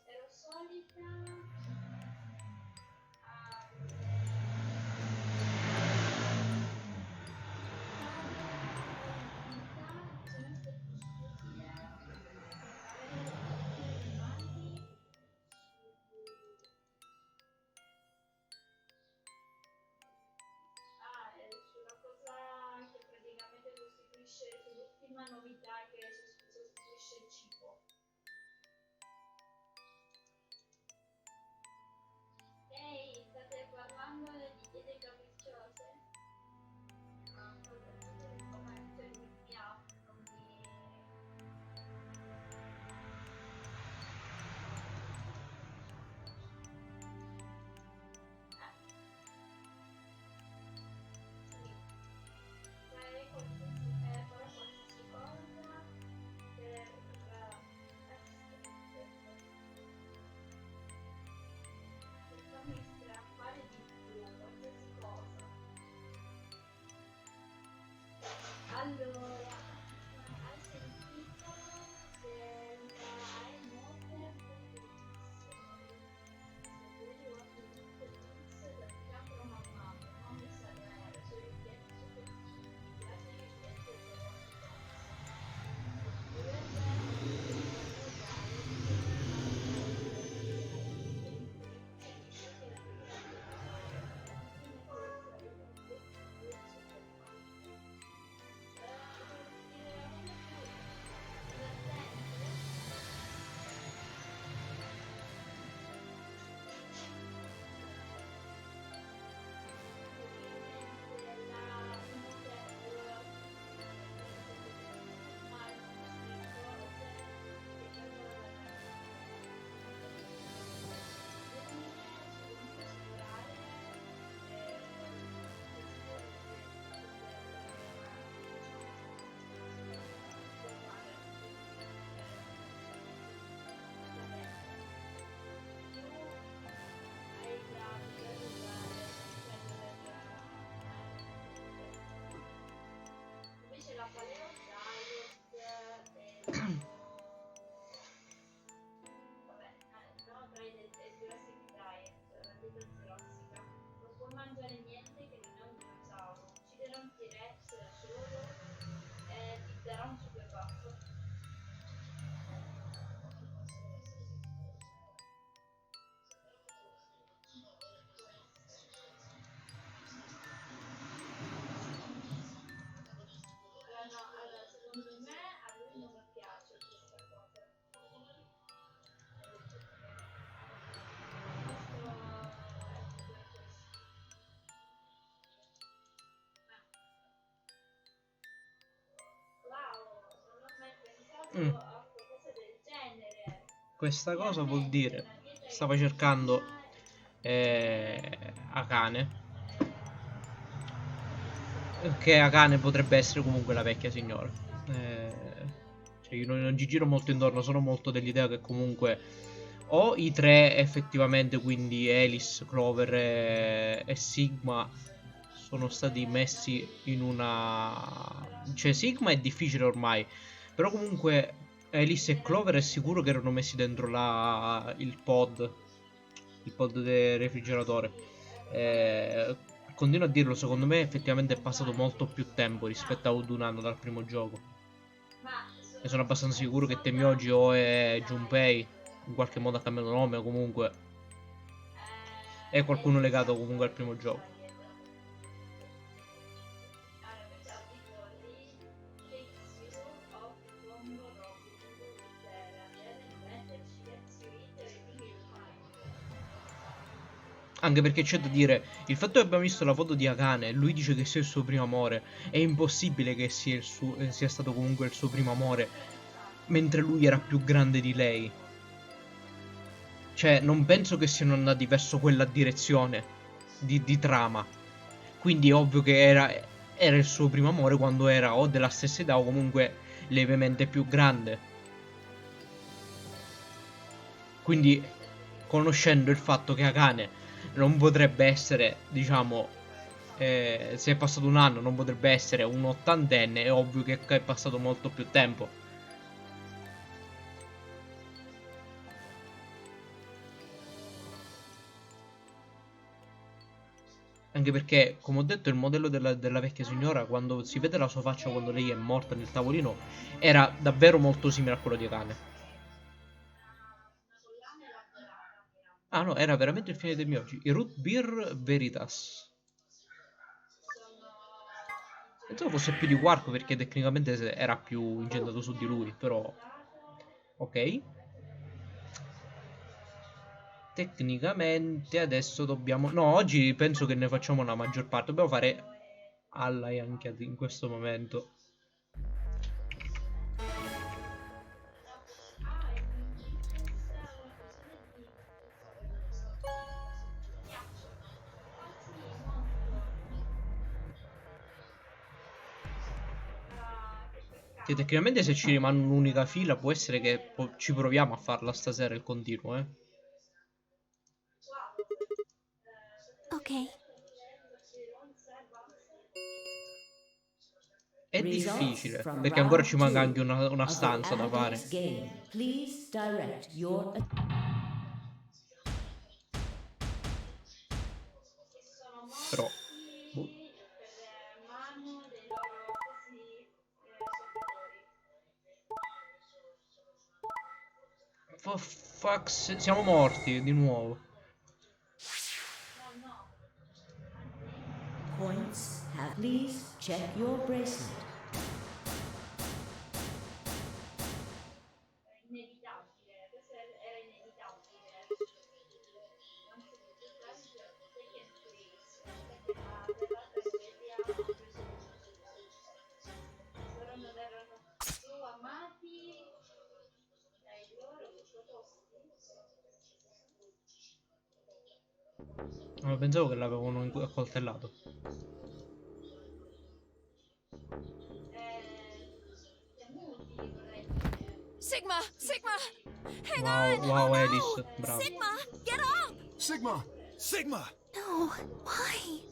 Ero solita sulla cosa che praticamente costituisce l'ultima novità che sostituisce il cibo. Ehi, state parlando di diete capricciose? No, come c'è il mio, non mi... Fare qualsiasi cosa per farmi strappare di più, qualsiasi cosa. Allora, hai sentito della molte se vuoi ho tutto del capro mammato, non mi serve solo il piede su grazie che il piede invece la paleo diet vabbè, no, diet è Jurassic Diet, la dieta tossica. Non puoi mangiare niente che non è un dinosauro. Uccidere un T-Rex da solo e ti darà un super baffo. Questa cosa vuol dire, stava cercando Akane, che Akane potrebbe essere comunque la vecchia signora. Cioè io non ci giro molto intorno, sono molto dell'idea che comunque o i tre effettivamente, quindi Alice, Clover e Sigma, sono stati messi in una... Cioè Sigma è difficile ormai, però comunque Alice e Clover è sicuro che erano messi dentro il pod del refrigeratore. Continuo a dirlo, secondo me effettivamente è passato molto più tempo rispetto ad un anno dal primo gioco. E sono abbastanza sicuro che Temyoji o è Junpei in qualche modo ha cambiato nome o comunque è qualcuno legato comunque al primo gioco. Anche perché c'è da dire, il fatto che abbiamo visto la foto di Akane, lui dice che sia il suo primo amore, è impossibile che sia stato comunque il suo primo amore, mentre lui era più grande di lei. Cioè, non penso che siano andati verso quella direzione di trama. Quindi è ovvio che era il suo primo amore quando era o della stessa età o comunque lievemente più grande. Quindi, conoscendo il fatto che Akane non potrebbe essere, diciamo, se è passato un anno, non potrebbe essere un ottantenne, è ovvio che è passato molto più tempo. Anche perché, come ho detto, il modello della vecchia signora, quando si vede la sua faccia quando lei è morta nel tavolino, era davvero molto simile a quello di Akane. Ah no, era veramente il fine dei miei oggi. I Root Beer Veritas. Pensavo fosse più di Quark perché tecnicamente era più incentrato su di lui, però... Ok. Tecnicamente adesso dobbiamo... No, oggi penso che ne facciamo la maggior parte. Dobbiamo fare alla anche in questo momento. Che tecnicamente se ci rimane un'unica fila può essere che ci proviamo a farla stasera il continuo, Ok. È difficile, perché ancora ci manca anche una stanza da fare. Però... boh. For fuck, siamo morti di nuovo. Points have. Please check your bracelet. Non pensavo che l'avevano accoltellato. Sigma! Sigma! Hang Wow, on! wow, Oh, no! Alice, bravo. Sigma! Get up! Sigma! Sigma! No, why?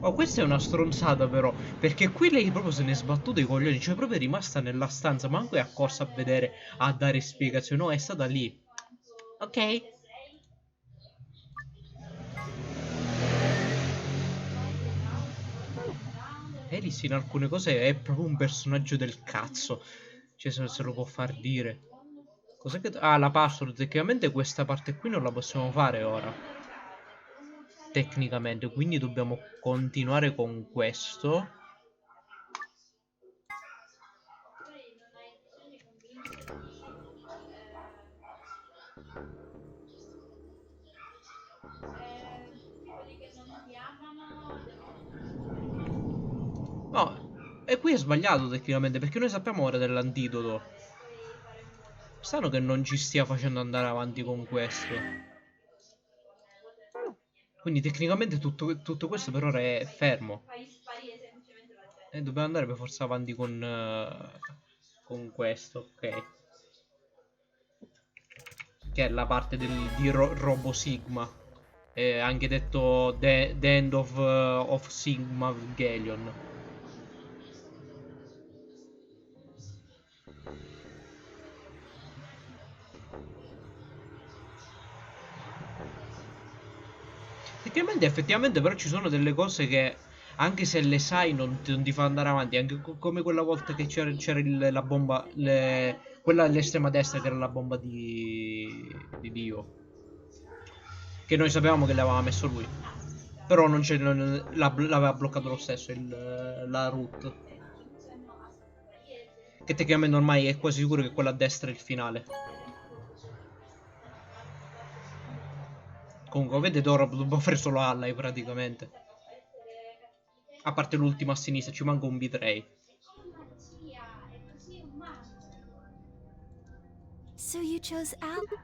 Oh, questa è una stronzata però, perché qui lei proprio se ne è sbattuta i coglioni, cioè proprio è rimasta nella stanza, manco è accorsa a vedere, a dare spiegazioni, no, è stata lì. Ok? Elis in alcune cose è proprio un personaggio del cazzo. Cioè, se lo può far dire. Cos'è che... Ah, la password. Tecnicamente questa parte qui non la possiamo fare ora. Tecnicamente. Quindi dobbiamo continuare con questo. No, e qui è sbagliato tecnicamente perché noi sappiamo ora dell'antidoto. Strano che non ci stia facendo andare avanti con questo. Quindi tecnicamente tutto questo per ora è fermo. E dobbiamo andare per forza avanti con questo, ok. Che è la parte di Robo Sigma. Anche detto the End of Sigma Galleon. Tecnicamente, effettivamente, però ci sono delle cose che, anche se le sai, non ti fa andare avanti. Anche come quella volta che c'era la bomba, quella all'estrema destra che era la bomba di Dio. Che noi sapevamo che l'aveva messo lui. Però l'aveva bloccato lo stesso la route. Che tecnicamente ormai è quasi sicuro che quella a destra è il finale. Comunque, vedete, ora dobbiamo fare solo Ally praticamente. A parte l'ultimo a sinistra, ci manca un bitrate. So you chose Al? Do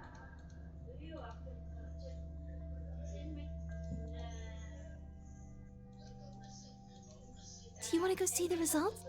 you want to go see the results?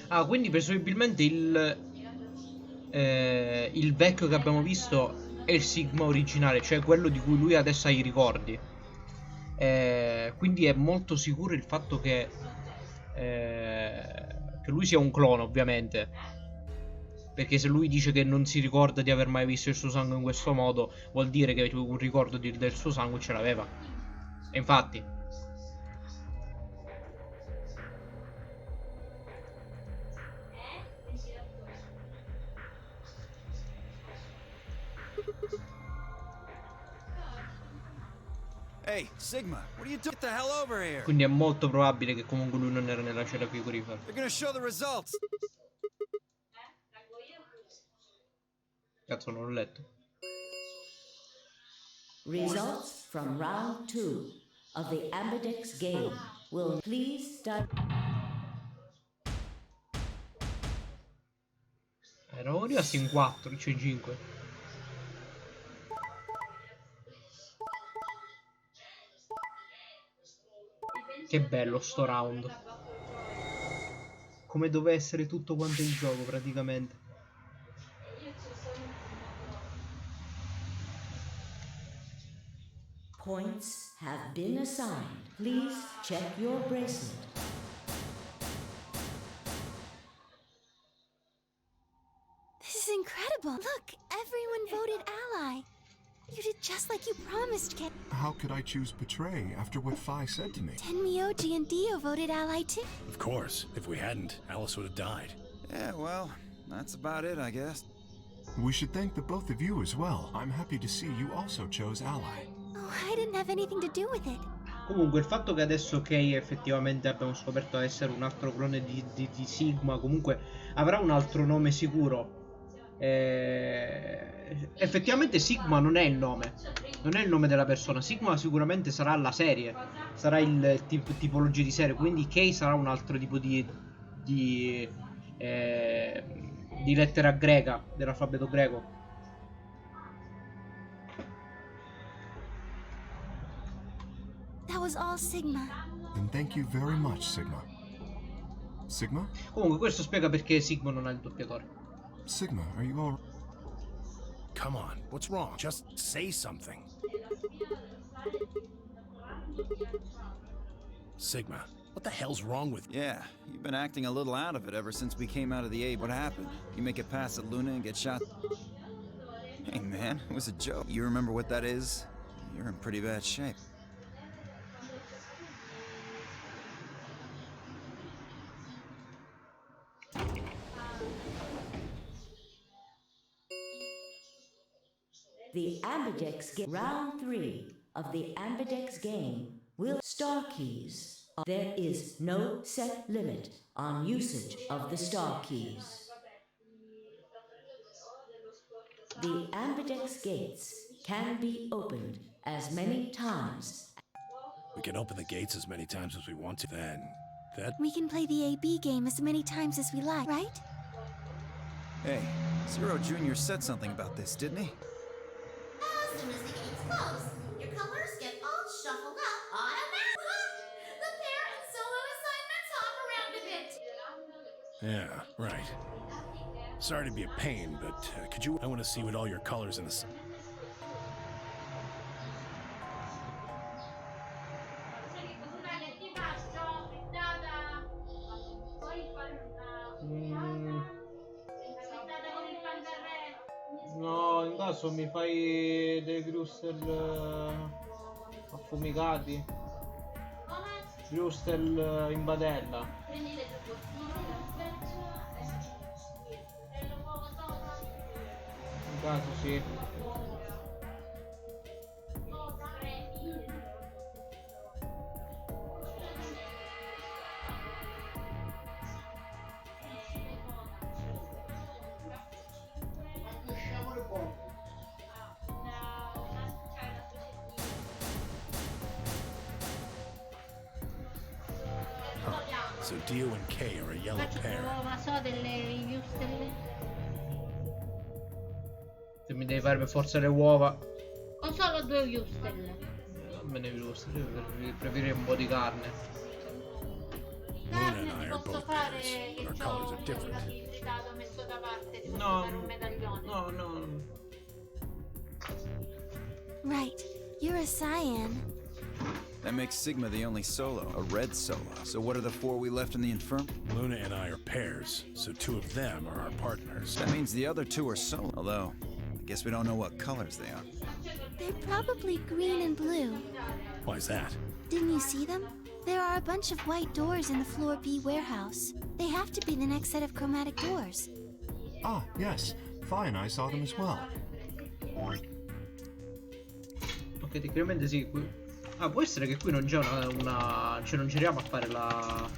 Ah, quindi presumibilmente il vecchio che abbiamo visto è il Sigma originale, cioè quello di cui lui adesso ha i ricordi. Quindi è molto sicuro il fatto che lui sia un clone, ovviamente. Perché se lui dice che non si ricorda di aver mai visto il suo sangue in questo modo, vuol dire che un ricordo del suo sangue ce l'aveva. E infatti. Hey, Sigma, what are you doing? Get the hell over here! Quindi è molto probabile che comunque lui non era nella cella frigorifera. They're gonna show the results. Cazzo, non l'ho letto. Results from round 2 of the Ambidex game will please start. Eravamo rimasti in 4, cioè in 5. Che bello sto round. Come doveva essere tutto quanto il gioco praticamente. Points have been assigned. Please check your bracelet. This is incredible. Look, everyone voted ally. You did just like you promised, Kit. How could I choose betray after what Phi said to me? Tenmyoji and Dio voted ally too. Of course. If we hadn't, Alice would have died. Yeah, well, that's about it, I guess. We should thank the both of you as well. I'm happy to see you also chose ally. Oh, I didn't have anything to do with it. Comunque il fatto che adesso Kay effettivamente abbiamo scoperto essere un altro clone di Sigma, comunque avrà un altro nome sicuro. Effettivamente Sigma non è il nome. Non è il nome della persona. Sigma sicuramente sarà la serie. Sarà il tipologia di serie. Quindi Kay sarà un altro tipo di lettera greca, dell'alfabeto greco. was all Sigma. Then thank you very much, Sigma. Sigma? Comunque questo spiega perché Sigma non ha il doppiatore. Sigma, are you all... Come on, what's wrong? Just say something. Sigma, what the hell's wrong with you? Yeah, you've been acting a little out of it ever since we came out of the A. What happened? You make it past at Luna and get shot? Hey man, it was a joke. You remember what that is? You're in pretty bad shape. The Ambidex round 3 of the Ambidex game will star keys. There is no set limit on usage of the star keys. The Ambidex gates can be opened as many times. We can open the gates as many times as we want to, then that... We can play the AB game as many times as we like, right? Hey, Zero Jr. said something about this, didn't he? As soon as the gates close, your colors get all shuffled up automatically. The pair and solo assignments hop around a bit. Yeah, right. Sorry to be a pain, but could you... I want to see what all your colors in the... No, in caso mi fai dei Grustel affumicati. Grustel in padella. In caso sì. So Dio and K are a yellow pair. So delle Wurstel. Se mi devi fare per forza le uova. O solo 2 Wurstel? Me ne Wurstel, io preferirei un po' di carne. Luna and I are both pairs, but our colors are different. No, no, no. Right. You're a cyan. That makes Sigma the only solo, a red solo. So what are the 4 we left in the infirm? Luna and I are pairs, so 2 of them are our partners. That means the other 2 are solo. Although, I guess we don't know what colors they are. They're probably green and blue. Why's that? Didn't you see them? There are a bunch of white doors in the floor B warehouse. They have to be the next set of chromatic doors. Ah, yes. Fi and I saw them as well. Ok, tecnicamente sì. Ah, può essere che qui non c'è una... Cioè non giriamo a fare la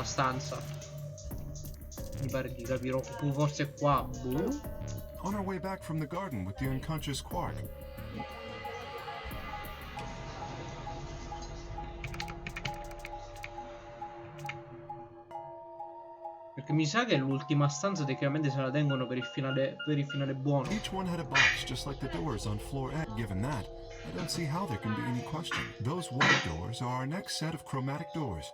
stanza. Mi pare di capire. Forse qua. Boh. On our way back from the garden with the unconscious Quark. Perché mi sa che l'ultima stanza tecnicamente se la tengono per il finale buono. Each one had a box just like the doors on floor A. Given that, I don't see how there can be any question. Those white doors are our next set of chromatic doors.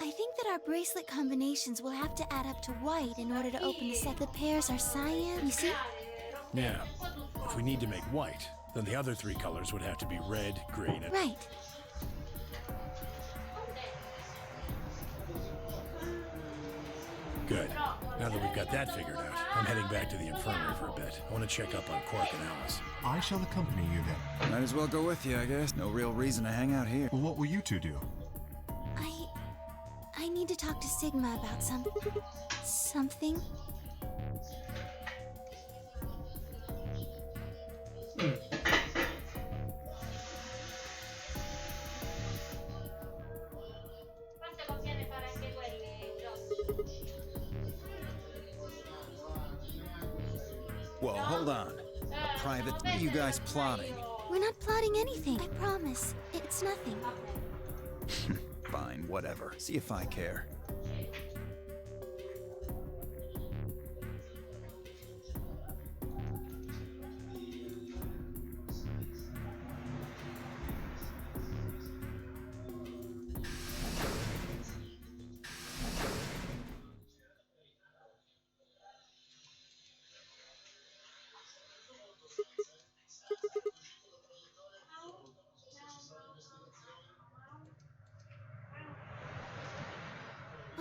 I think that our bracelet combinations will have to add up to white in order to open the set. The pairs are cyan, you see? Yeah. If we need to make white, then the other 3 colors would have to be red, green, and... Right. Good. Now that we've got that figured out, I'm heading back to the infirmary for a bit. I want to check up on Quark and Alice. I shall accompany you then. Might as well go with you, I guess. No real reason to hang out here. Well, what will you 2 do? I need to talk to Sigma about something. Forse conviene fare anche quelli, Whoa, hold on. A private... What are you guys plotting? We're not plotting anything, I promise. It's nothing. Fine, whatever. See if I care.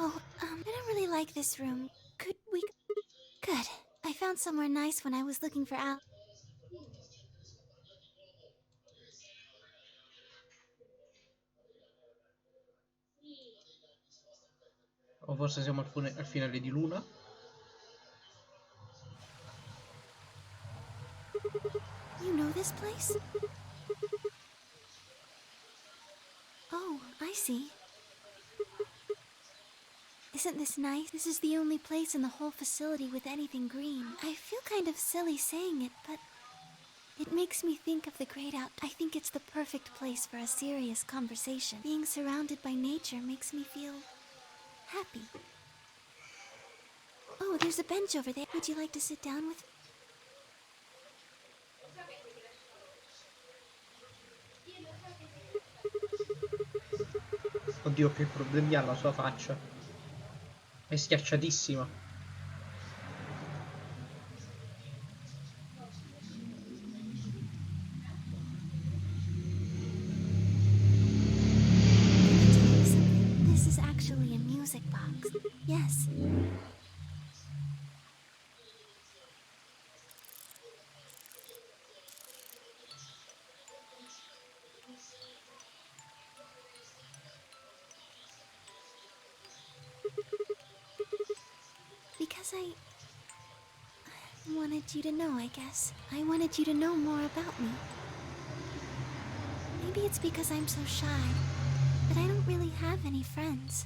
Oh, I don't really like this room. Could we... Good. I found somewhere nice when I was looking for Al. O forse siamo al finale di Luna. You know this place? Oh, I see. Isn't this nice? This is the only place in the whole facility with anything green. I feel kind of silly saying it, but it makes me think of the great out. I think it's the perfect place for a serious conversation. Being surrounded by nature makes me feel happy. Oh, there's a bench over there. Would you like to sit down with me? Oddio, che problemi ha la sua faccia. È schiacciatissima. This is actually a music box. Yes. Because I wanted you to know, I guess. I wanted you to know more about me. Maybe it's because I'm so shy, but I don't really have any friends.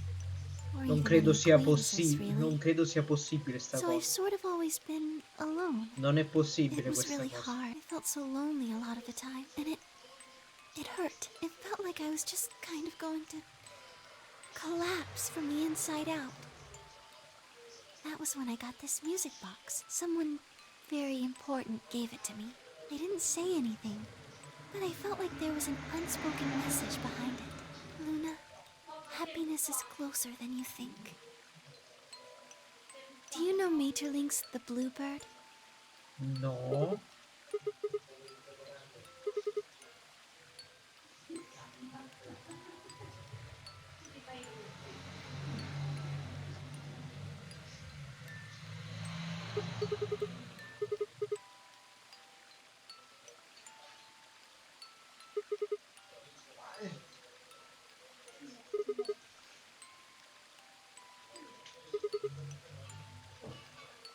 Or Non even credo any sia acquaintances, possibile. really. Non credo sia possibile sta So I've cosa. sort of always been alone. Non è possibile It was questa really cosa. hard. I felt so lonely a lot of the time, and it hurt. It felt like I was just kind of going to collapse from the inside out. That was when I got this music box. Someone very important gave it to me. They didn't say anything, but I felt like there was an unspoken message behind it. Luna, happiness is closer than you think. Do you know Maeterlinck's The Bluebird? No.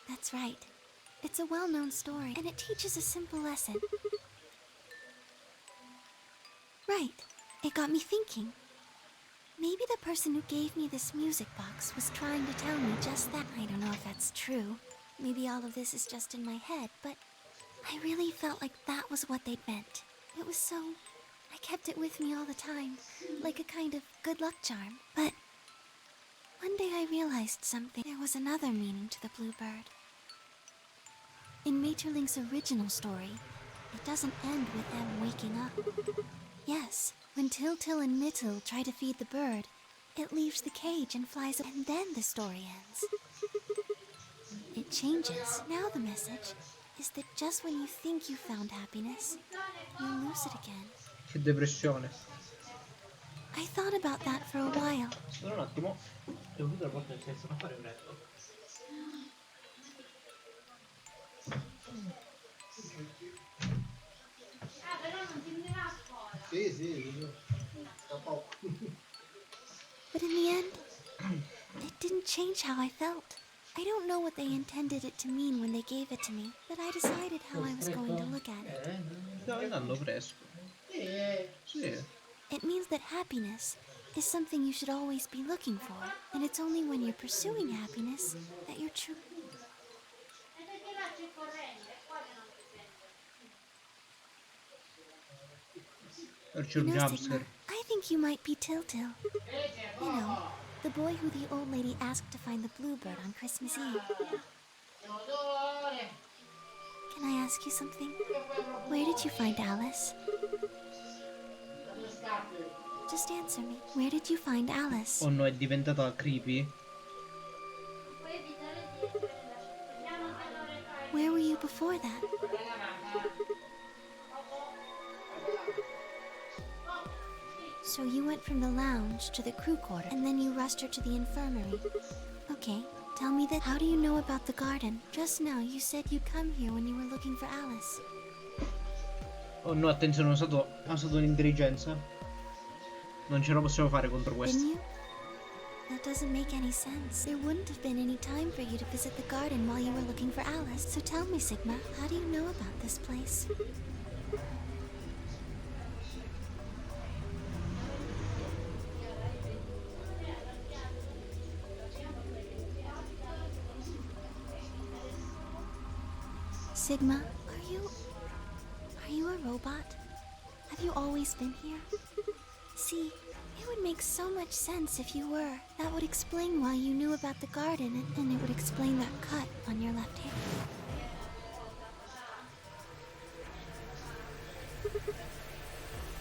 That's right. It's a well-known story, and it teaches a simple lesson. Right. It got me thinking. Maybe the person who gave me this music box was trying to tell me just that. I don't know if that's true. Maybe all of this is just in my head, but I really felt like that was what they'd meant. It was so... I kept it with me all the time, like a kind of good luck charm. But one day I realized something. There was another meaning to the bluebird. In Maeterlinck's original story, it doesn't end with them waking up. Yes, when Til and Mittel try to feed the bird, it leaves the cage and flies up, and then the story ends. It changes. Now the message is that just when you think you found happiness, you'll lose it again. Che depressione. I thought about that for a while. Aspetta un attimo. Devo chiudere la porta perché sennò fare freddo. Però non ti andrà a scuola. Sì, tra poco. But in the end, it didn't change how I felt. I don't know what they intended it to mean when they gave it to me, but I decided how I was going to look at it. Stiamo andando fresco. Sì. It means that happiness is something you should always be looking for, and it's only when you're pursuing happiness that you're true. E perché là c'è corrente, qua non ti sento. C'è You un know, Sigma, jumpscare. I think you might be Til. You know, the boy who the old lady asked to find the bluebird on Christmas Eve. Can I ask you something? Where did you find Alice? Just answer me. Where did you find Alice? Oh no, è diventata creepy? Puoi evitare di entrare da... Vediamo che ore fai. Where were you before that? So you went from the lounge to the crew quarter, and then you rushed her to the infirmary. Okay, tell me that. How do you know about the garden? Just now you said you'd come here when you were looking for Alice. Oh no, attenzione, ho usato un'intelligenza. Non ce la possiamo fare contro questo. Didn't you? That doesn't make any sense. There wouldn't have been any time for you to visit the garden while you were looking for Alice. So tell me, Sigma, how do you know about this place? Sigma, are you a robot? Have you always been here? See, it would make so much sense if you were. That would explain why you knew about the garden, and it would explain that cut on your left hand.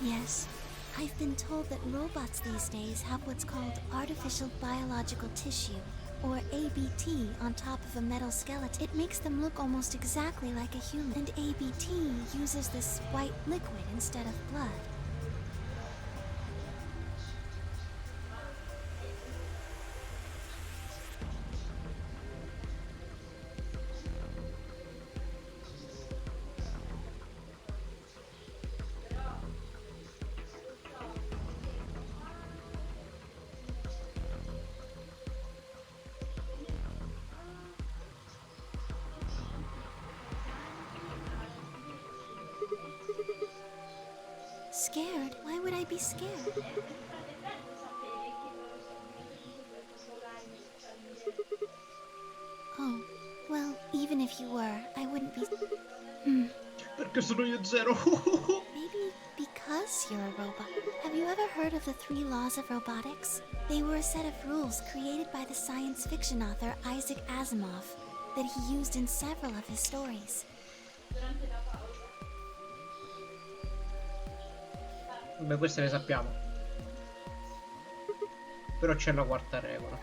Yes, I've been told that robots these days have what's called artificial biological tissue, or ABT, on top of a metal skeleton. It makes them look almost exactly like a human, and ABT uses this white liquid instead of blood. Scared? Why would I be scared? Oh, well, even if you were, I wouldn't be... Perché sono io zero? Maybe because you're a robot. Have you ever heard of the 3 laws of robotics? They were a set of rules created by the science fiction author Isaac Asimov that he used in several of his stories. Beh, queste le sappiamo. Però c'è la quarta regola.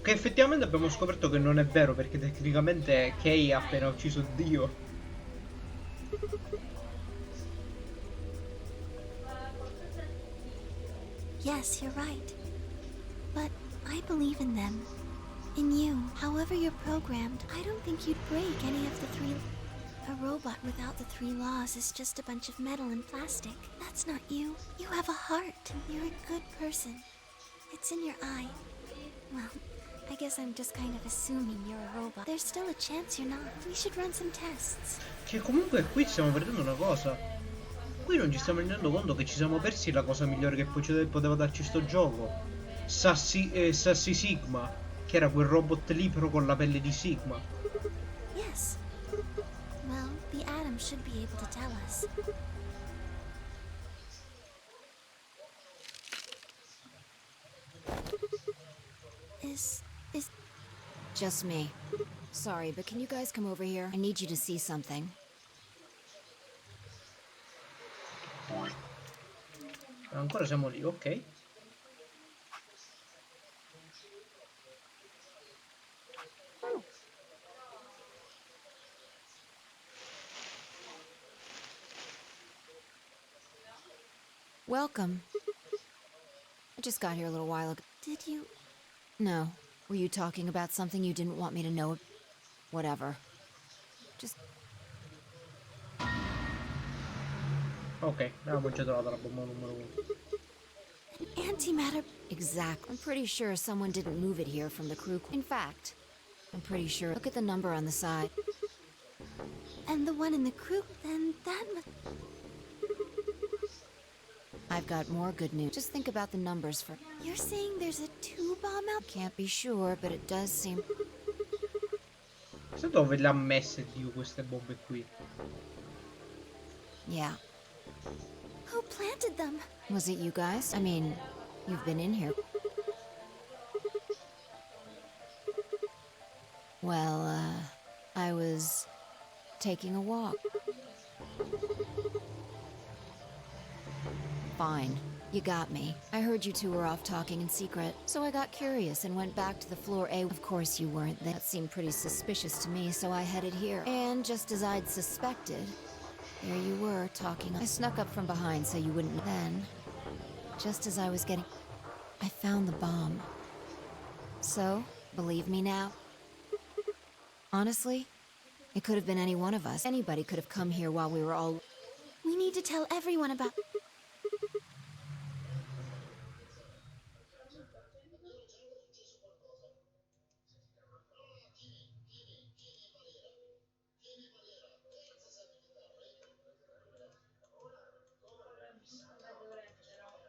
Che effettivamente abbiamo scoperto che non è vero, perché tecnicamente Kay ha appena ucciso Dio. Yes, you're right. But I believe in them. In you. However you're programmed, I don't think you'd break any of the 3... A robot without the 3 laws is just a bunch of metal and plastic. That's not you. You have a heart. You're a good person. It's in your eye. Well, I guess I'm just kind of assuming you're a robot. There's still a chance you're not. We should run some tests. Che comunque qui stiamo perdendo una cosa. Qui non ci stiamo rendendo conto che ci siamo persi la cosa migliore che poteva darci sto gioco. Sassy Sigma, che era quel robot lì però con la pelle di Sigma. Yes. Well, the Atom should be able to tell us. Is... Just me. Sorry, but can you guys come over here? I need you to see something. Ancora siamo lì, ok. Welcome. I just got here a little while ago. Did you... No. Were you talking about something you didn't want me to know? Whatever. Just... Ok, abbiamo già trovato la bomba numero 1. Antimatter... Exactly. I'm pretty sure someone didn't move it here from the crew. In fact, I'm pretty sure... Look at the number on the side. And the one in the crew, then that must... I've got more good news. Just think about the numbers for... You're saying there's a 2-bomb out? Can't be sure, but it does seem... Sai dove le ha messe Dio queste bombe qui? Yeah. Who planted them? Was it you guys? I mean, you've been in here. Well, I was taking a walk. Fine. You got me. I heard you two were off talking in secret, so I got curious and went back to the floor A. Of course you weren't there. That seemed pretty suspicious to me, so I headed here. And just as I'd suspected, There you were, talking. I snuck up from behind so you wouldn't. Then, just as I was getting... I found the bomb. So, believe me now? Honestly, it could have been any one of us. Anybody could have come here while we were all... We need to tell everyone about...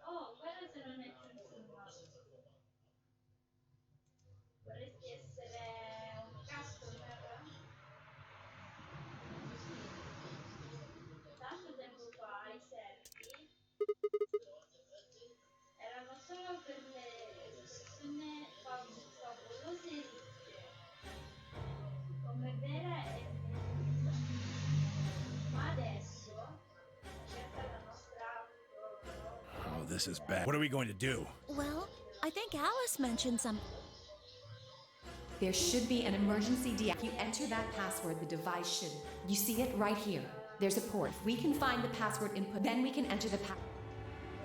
Oh, guarda se non è censurata. Vorresti essere un customer? Tanto tempo fa i servi erano solo per le persone favolose e ricche, come vera e onesta. Ma adesso, cerca la nostra auto. Oh, this is bad. What are we going to do? Well, I think Alice mentioned some... There should be an emergency If you enter that password, the device should. You see it right here. There's a port. If we can find the password input, then we can enter the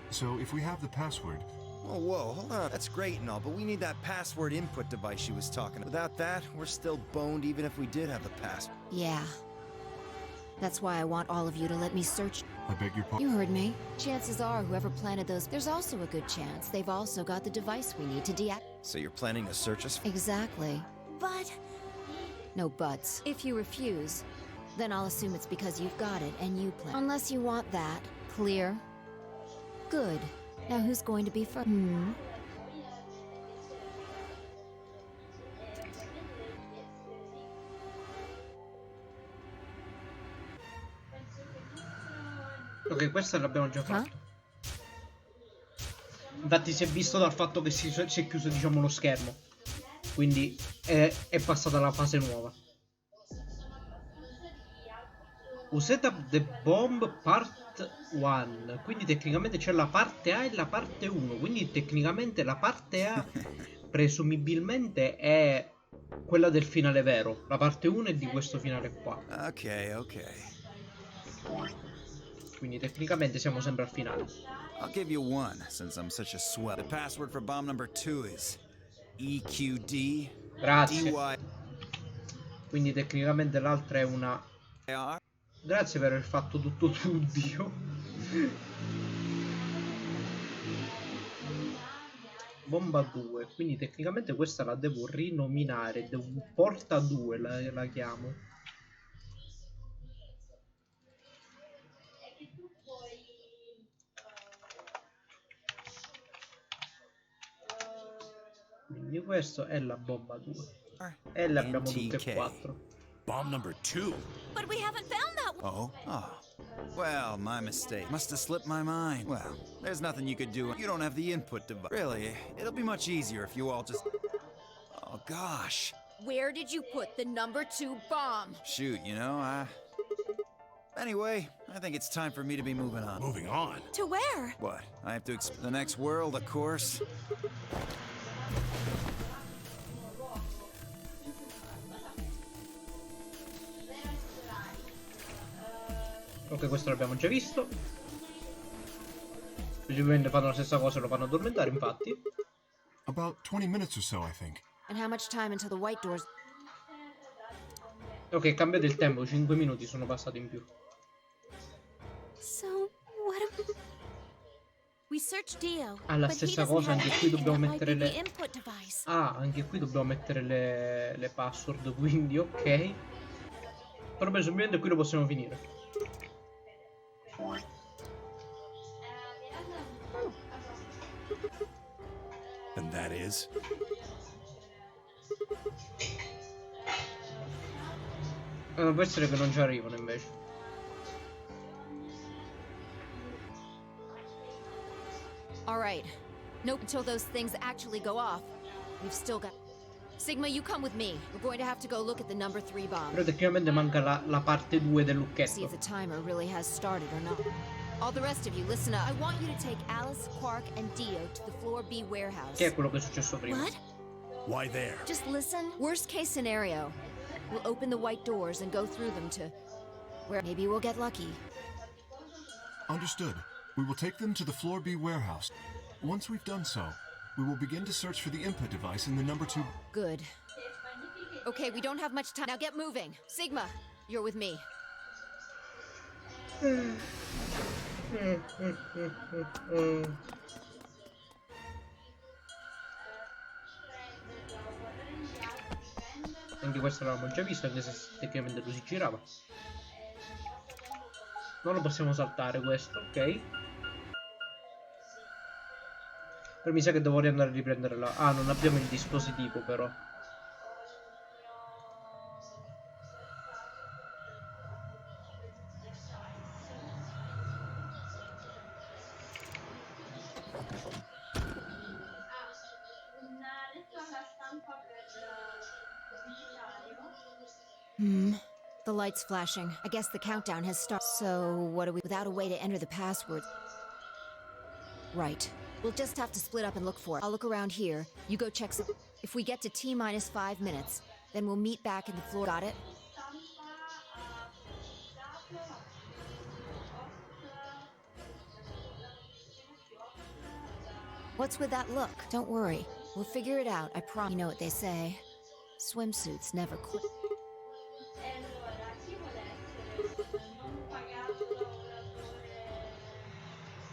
So if we have the password, Oh, whoa, hold on. That's great and all, but we need that password input device she was talking about. Without that, we're still boned even if we did have the password. Yeah. That's why I want all of you to let me search. I beg your pardon. You heard me. Chances are whoever planted those... There's also a good chance they've also got the device we need to deactivate. So you're planning to search us? Exactly. But... No buts. If you refuse, then I'll assume it's because you've got it and you plan. Unless you want that. Clear? Good. Now who's going to be first? Ok, questa l'abbiamo già fatto. Infatti si è visto dal fatto che si è chiuso, diciamo, lo schermo. Quindi è passata alla fase nuova. We set up the bomb part 1. Quindi tecnicamente c'è la parte A e la parte 1. Quindi tecnicamente la parte A presumibilmente è quella del finale vero. La parte 1 è di questo finale qua. Ok, ok. Quindi tecnicamente siamo sempre al finale. I'll give you one, since I'm such a swell. The password for bomb number 2 is EQD. Grazie. DY. Quindi tecnicamente l'altra è una... Grazie per aver fatto tutto tu, Dio. Bomba 2. Quindi tecnicamente questa la devo rinominare. Porta 2 la chiamo. Quindi questo è la bomba 2. E le abbiamo tutte e 4. Bomb number 2. But we haven't found that one. Oh? Oh. Well, my mistake. Must have slipped my mind. Well, there's nothing you could do. You don't have the input device. Really, it'll be much easier if you all just... Oh, gosh. Where did you put the number 2 bomb? Shoot, you know, Anyway, I think it's time for me to be moving on. Moving on? To where? What? I have to the next world, of course. Ok, questo l'abbiamo già visto. Presumablemente fanno la stessa cosa, lo fanno addormentare, infatti. About 20 minutes or so, I think. And how much time until the white doors... Ok, cambiate il tempo, 5 minuti sono passati in più. So, what am... We searched Dio. Ah, la but he stessa doesn't cosa, have anche qui anything dobbiamo that might mettere be the le... input device. Ah, anche qui dobbiamo mettere le password, quindi ok. Però presumibilmente qui lo possiamo finire. And that is? Può essere che non ci arrivano invece. Alright. Nope, until those things actually go off. We've still got... Sigma, you come with me. We're going to have to go look at the number 3 bomb. Però tecnicamente manca la parte 2 del See if lucchetto. the timer really has started or not. All the rest of you, listen up. I want you to take Alice, Quark, and Dio to the floor B warehouse. Che è quello che è successo prima. What? Why there? Just listen. Worst case scenario. We'll open the white doors and go through them to... where maybe we'll get lucky. Understood. We will take them to the Floor B warehouse. Once we've done so, we will begin to search for the input device in the number 2... Good. Okay, we don't have much time. Now get moving. Sigma, you're with me. Anche questo l'avevamo già visto, anche se tecnicamente lui si girava. Non lo possiamo saltare questo, ok. Però mi sa che devo riandare a riprendere la... Ah, non abbiamo il dispositivo però. The light's flashing. I guess the countdown has started. So, what do we... Without a way to enter the password... Right. We'll just have to split up and look for it. I'll look around here. You go check some... If we get to T-minus 5 minutes, then we'll meet back in the floor. Got it? What's with that look? Don't worry. We'll figure it out, I promise. You know what they say. Swimsuits never quit.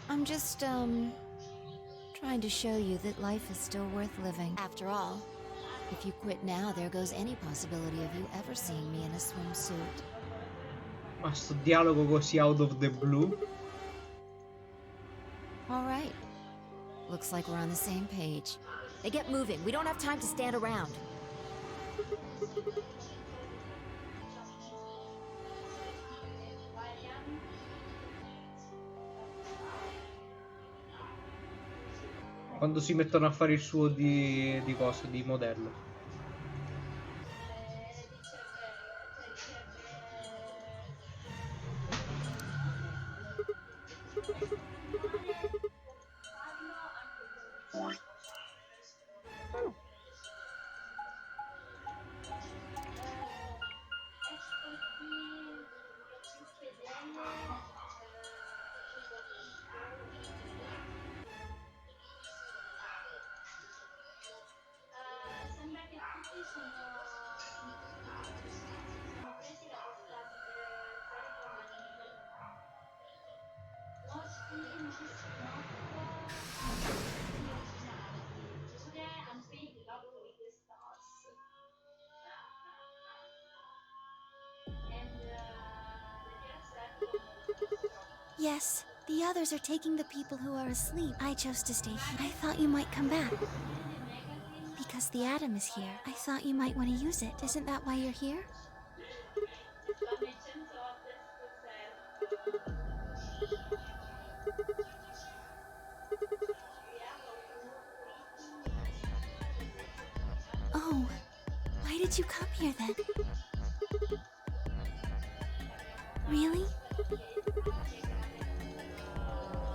I'm just, trying to show you that life is still worth living. After all, if you quit now, there goes any possibility of you ever seeing me in a swimsuit. Ma sto dialogo così out of the blue. All right. Looks like we're on the same page. Now get moving. We don't have time to stand around. Quando si mettono a fare il suo di cosa, di modello. Yes, the others are taking the people who are asleep. I chose to stay here. I thought you might come back. Because the atom is here. I thought you might want to use it. Isn't that why you're here? Oh, why did you come here then? Really?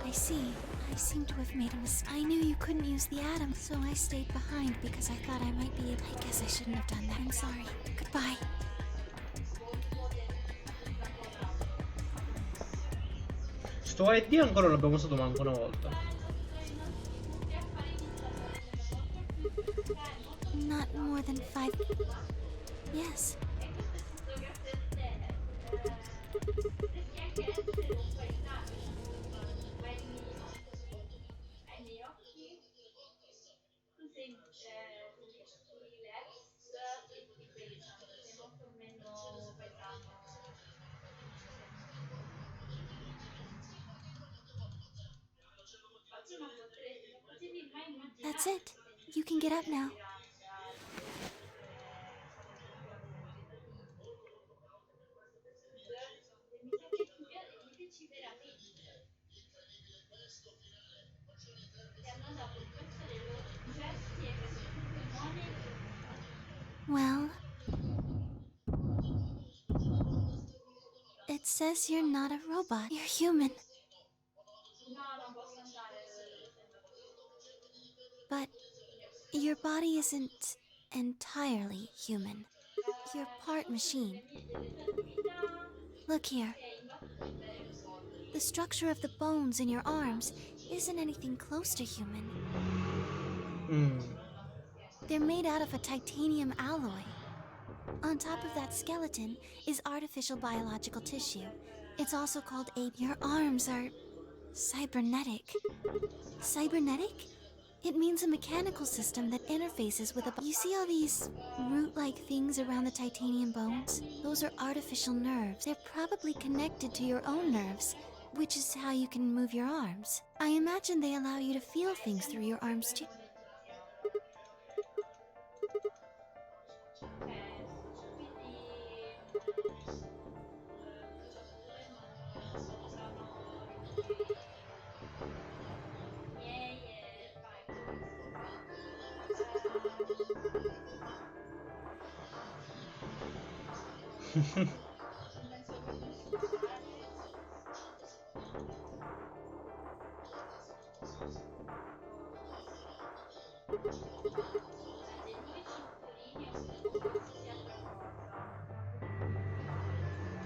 I see. I seem to have made a mistake. I knew you couldn't use the atom, so I stayed behind because I thought I might be able... I guess I shouldn't have done that. I'm sorry. Goodbye. Sto ID ancora non l'abbiamo usato manco una volta. Not more than 5... Yes. That's it. You can get up now. Well, it says you're not a robot. You're human. But your body isn't entirely human. You're part machine. Look here. The structure of the bones in your arms isn't anything close to human. They're made out of a titanium alloy. On top of that skeleton is artificial biological tissue. It's also called Your arms are cybernetic. Cybernetic? It means a mechanical system that interfaces with a... You see all these root-like things around the titanium bones? Those are artificial nerves. They're probably connected to your own nerves, which is how you can move your arms. I imagine they allow you to feel things through your arms too.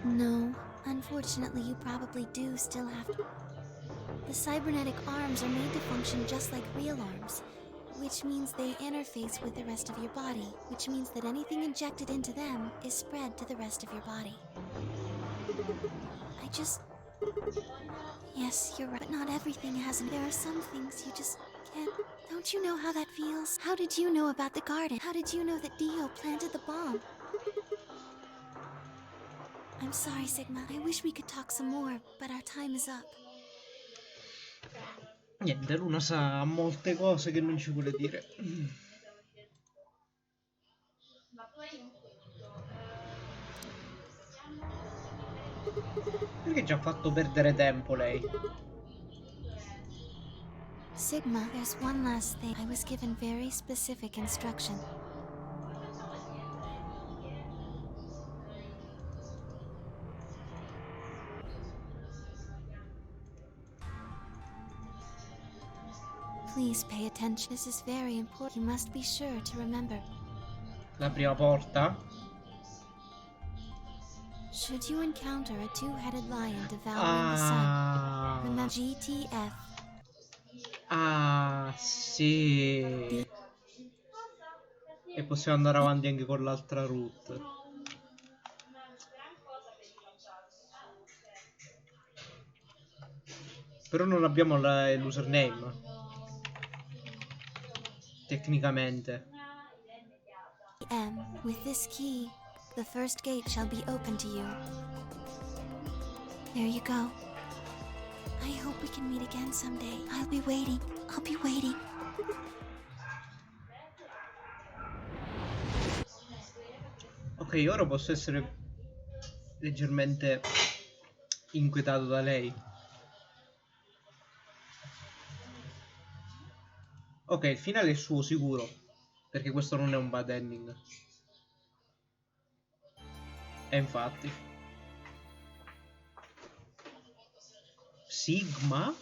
No, unfortunately you probably do still have to. The cybernetic arms are made to function just like real arms, which means they interface with the rest of your body, which means that anything injected into them is spread to the rest of your body. Yes, you're right, but not everything has an... There are some things you just can't... Don't you know how that feels? How did you know about the garden? How did you know that Dio planted the bomb? I'm sorry, Sigma. I wish we could talk some more, but our time is up. Niente, Luna sa molte cose che non ci vuole dire. Perché ci ha fatto perdere tempo lei? Sigma, there's one last thing. I was given very specific instruction. Please pay attention. This is very important. You must be sure to remember. La prima porta? Should you encounter a two-headed lion devouring the sun, remember GTF. Ah, sì. E possiamo andare avanti anche con l'altra route. Però non abbiamo l'username. Tecnicamente. With this key, the first gate shall be open to you. There you go. I hope we can meet again someday. I'll be waiting. I'll be waiting. Ok, ora posso essere leggermente inquietato da lei. Ok, il finale è suo sicuro, perché questo non è un bad ending. E infatti. Sigma?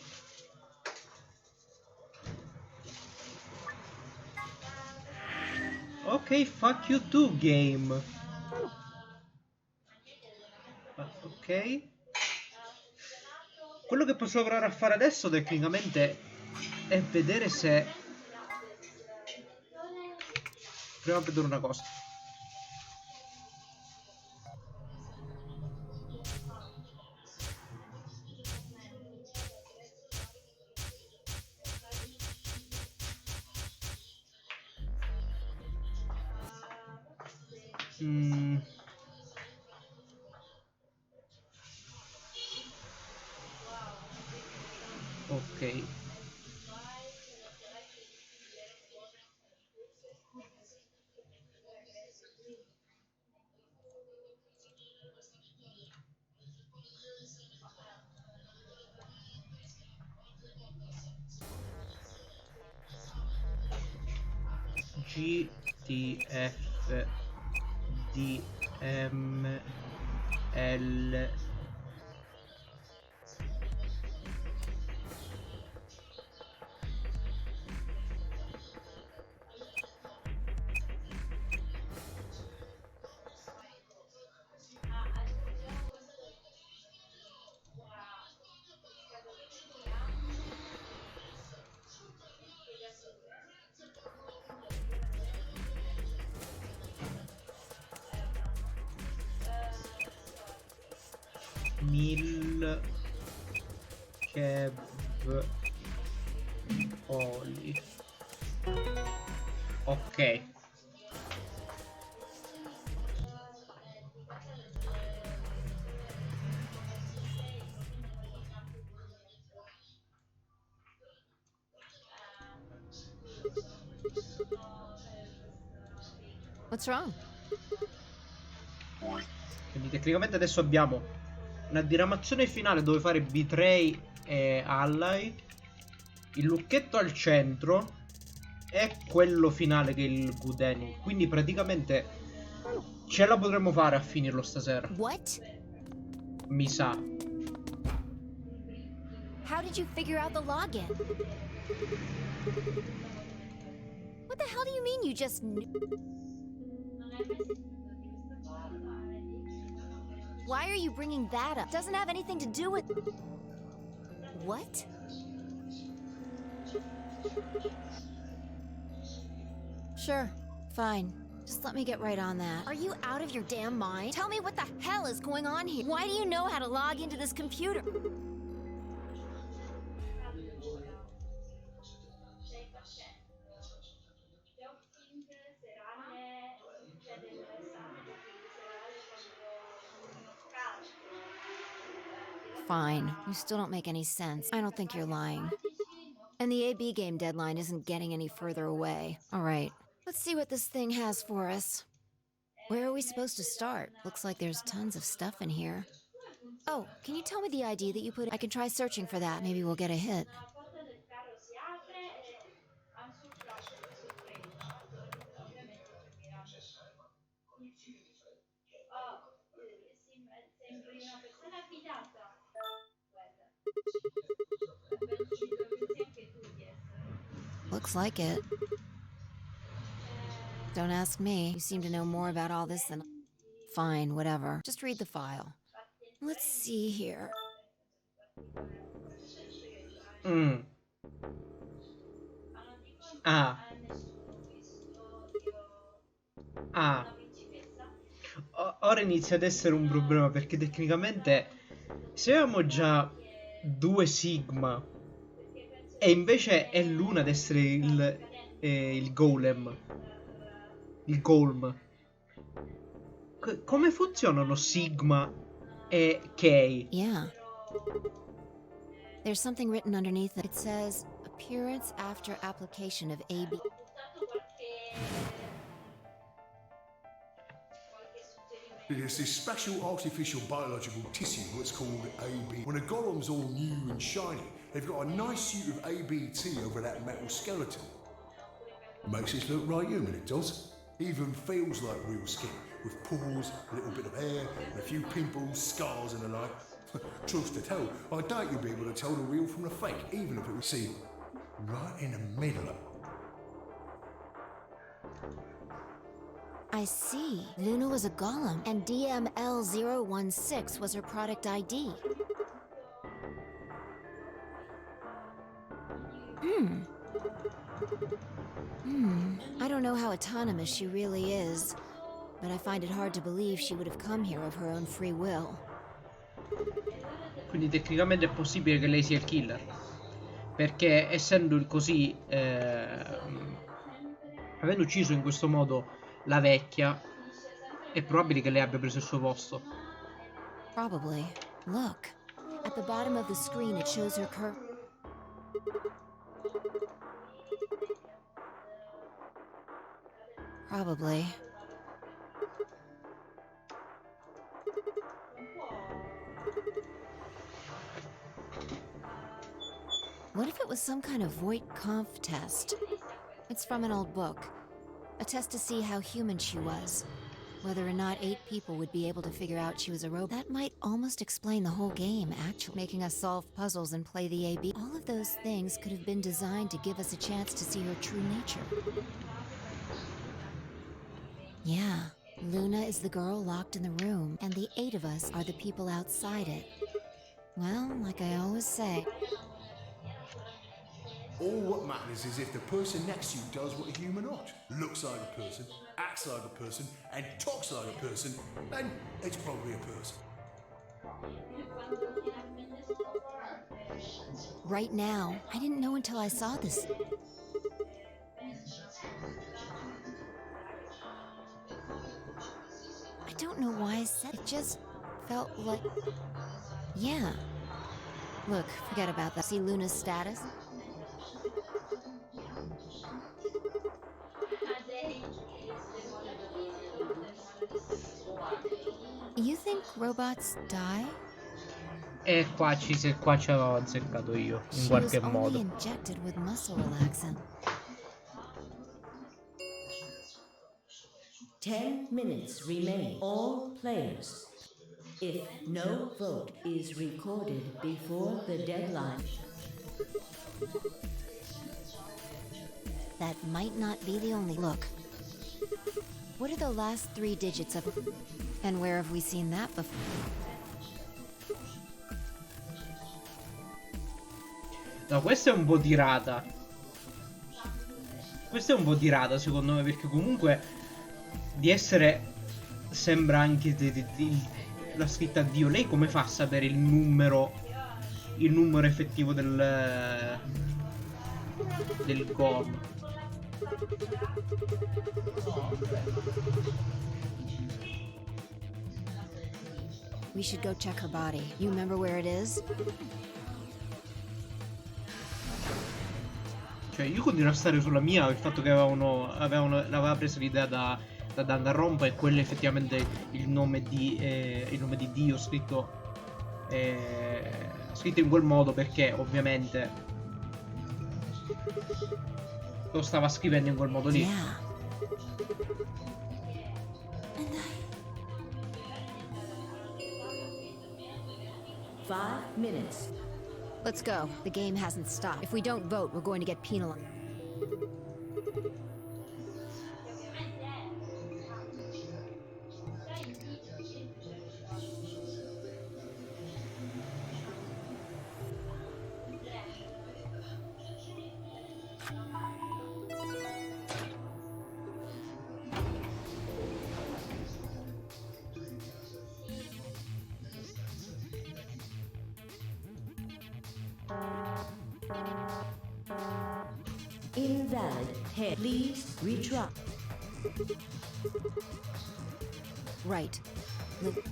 Ok, fuck you too, game. Ok. Quello che posso provare a fare adesso tecnicamente è vedere se... Proviamo a vedere una cosa. Ok. G T F D M L nil kev oli. Ok. What's wrong? Quindi tecnicamente adesso abbiamo una diramazione finale dove fare betray e ally, il lucchetto al centro e quello finale che è il good ending. Quindi praticamente ce la potremmo fare a finirlo stasera. What? Mi sa. How did you figure out the login? What the hell do you mean you just knew? Why are you bringing that up? Doesn't have anything to do with... What? Sure, fine. Just let me get right on that. Are you out of your damn mind? Tell me what the hell is going on here. Why do you know how to log into this computer? Fine. You still don't make any sense. I don't think you're lying. And the AB game deadline isn't getting any further away. All right. Let's see what this thing has for us. Where are we supposed to start? Looks like there's tons of stuff in here. Oh, can you tell me the ID that you put in? I can try searching for that. Maybe we'll get a hit. Looks like it. Don't ask me. You seem to know more about all this than... Fine, whatever. Just read the file. Let's see here. Ah. Ora inizia ad essere un problema perché tecnicamente se avevamo già 2 sigma e invece è l'una ad essere il golem, il golem, come funzionano sigma e K? Yeah. There's something written underneath it. It says, appearance after application of AB. There's this special artificial biological tissue that's called AB. When a golem's all new and shiny, they've got a nice suit of ABT over that metal skeleton. Makes it look right human, it does. Even feels like real skin, with pores, a little bit of hair, and a few pimples, scars and the like. Truth to tell, I doubt you'll be able to tell the real from the fake, even if it was seen right in the middle of... I see. Luna was a golem, and DML016 was her product ID. I don't know how autonomous she really is, but I find it hard to believe she would have come here of her own free will. Quindi tecnicamente è possibile che lei sia il killer, perché essendo il così, avendo ucciso in questo modo la vecchia, è probabile che lei abbia preso il suo posto. Probably. Look, at the bottom of the screen it shows her Probably. What if it was some kind of Voight-Kampff test? It's from an old book. A test to see how human she was. Whether or not 8 people would be able to figure out she was a robot. That might almost explain the whole game, actually. Making us solve puzzles and play the AB. All of those things could have been designed to give us a chance to see her true nature. Yeah, Luna is the girl locked in the room, and the 8 of us are the people outside it. Well, like I always say... All what matters is if the person next to you does what a human ought. Looks like a person, acts like a person, and talks like a person, then it's probably a person. right now. I didn't know until I saw this. I don't know why I said it. Just felt like... Yeah. Look, forget about that. See Luna's status? You think robots die? E qua ci avevo azzeccato io, in qualche modo. Injected with muscle relaxant. 10 minutes remain. All players. If no vote is recorded before the deadline. That might not be the only look. What are the last 3 digits of... And where have we seen that before? No, questa è un po' tirata. Questa è un po' tirata secondo me, perché comunque di essere... Sembra anche la scritta Dio. Lei come fa a sapere il numero effettivo del gol? We should go check her body. You remember where it is? Cioè io continuo a stare sulla mia, il fatto che l'aveva presa l'idea da Danganronpa, e quello è effettivamente il nome di Dio scritto in quel modo, perché ovviamente lo stava scrivendo in quel modo lì. Yeah. 5 minutes. Let's go. The game hasn't stopped. If we don't vote, we're going to get penalized. Invalid head. Please retry. Right. Look.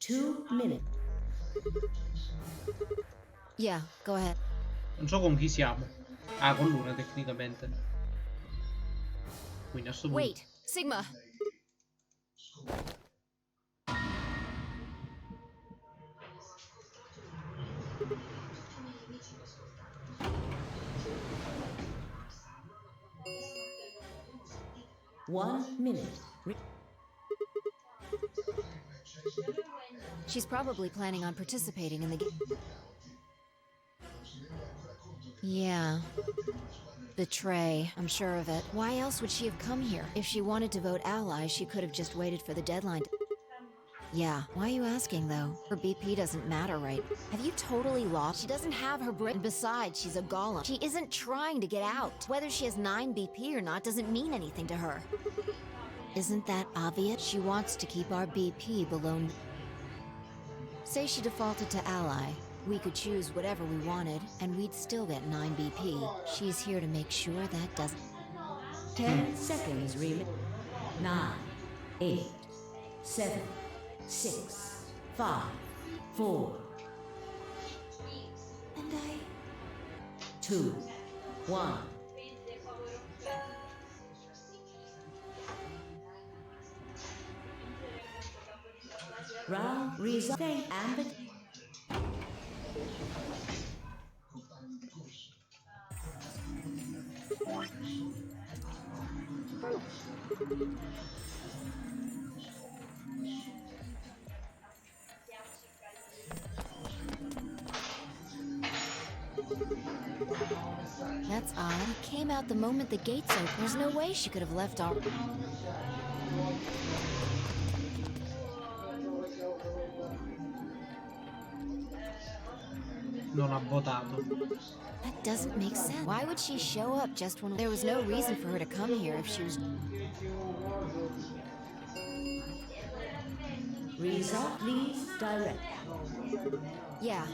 Two minutes. Yeah, go ahead. Non so con chi siamo. Ah, con Luna tecnicamente. Quindi a sto punto. Wait, Sigma. One minute. She's probably planning on participating in the game. Yeah. Betray, I'm sure of it. Why else would she have come here? If she wanted to vote ally, she could have just waited for the deadline. Yeah, why are you asking though? Her BP doesn't matter, right? Have you totally lost? She doesn't have her brain. Besides, she's a golem. She isn't trying to get out. Whether she has 9 BP or not doesn't mean anything to her. Isn't that obvious? She wants to keep our BP below... Say she defaulted to ally. We could choose whatever we wanted, and we'd still get 9 BP. She's here to make sure that doesn't... 10 seconds remaining. 9, 8, 7, 6, 5, 4. And I... 2, 1. Round result and That's odd. It came out the moment the gates opened. There's no way she could have left our... non ha votato. That doesn't make sense. Why would she show up just when there was no reason for her to come here if she was... Result, please, direct. Yeah.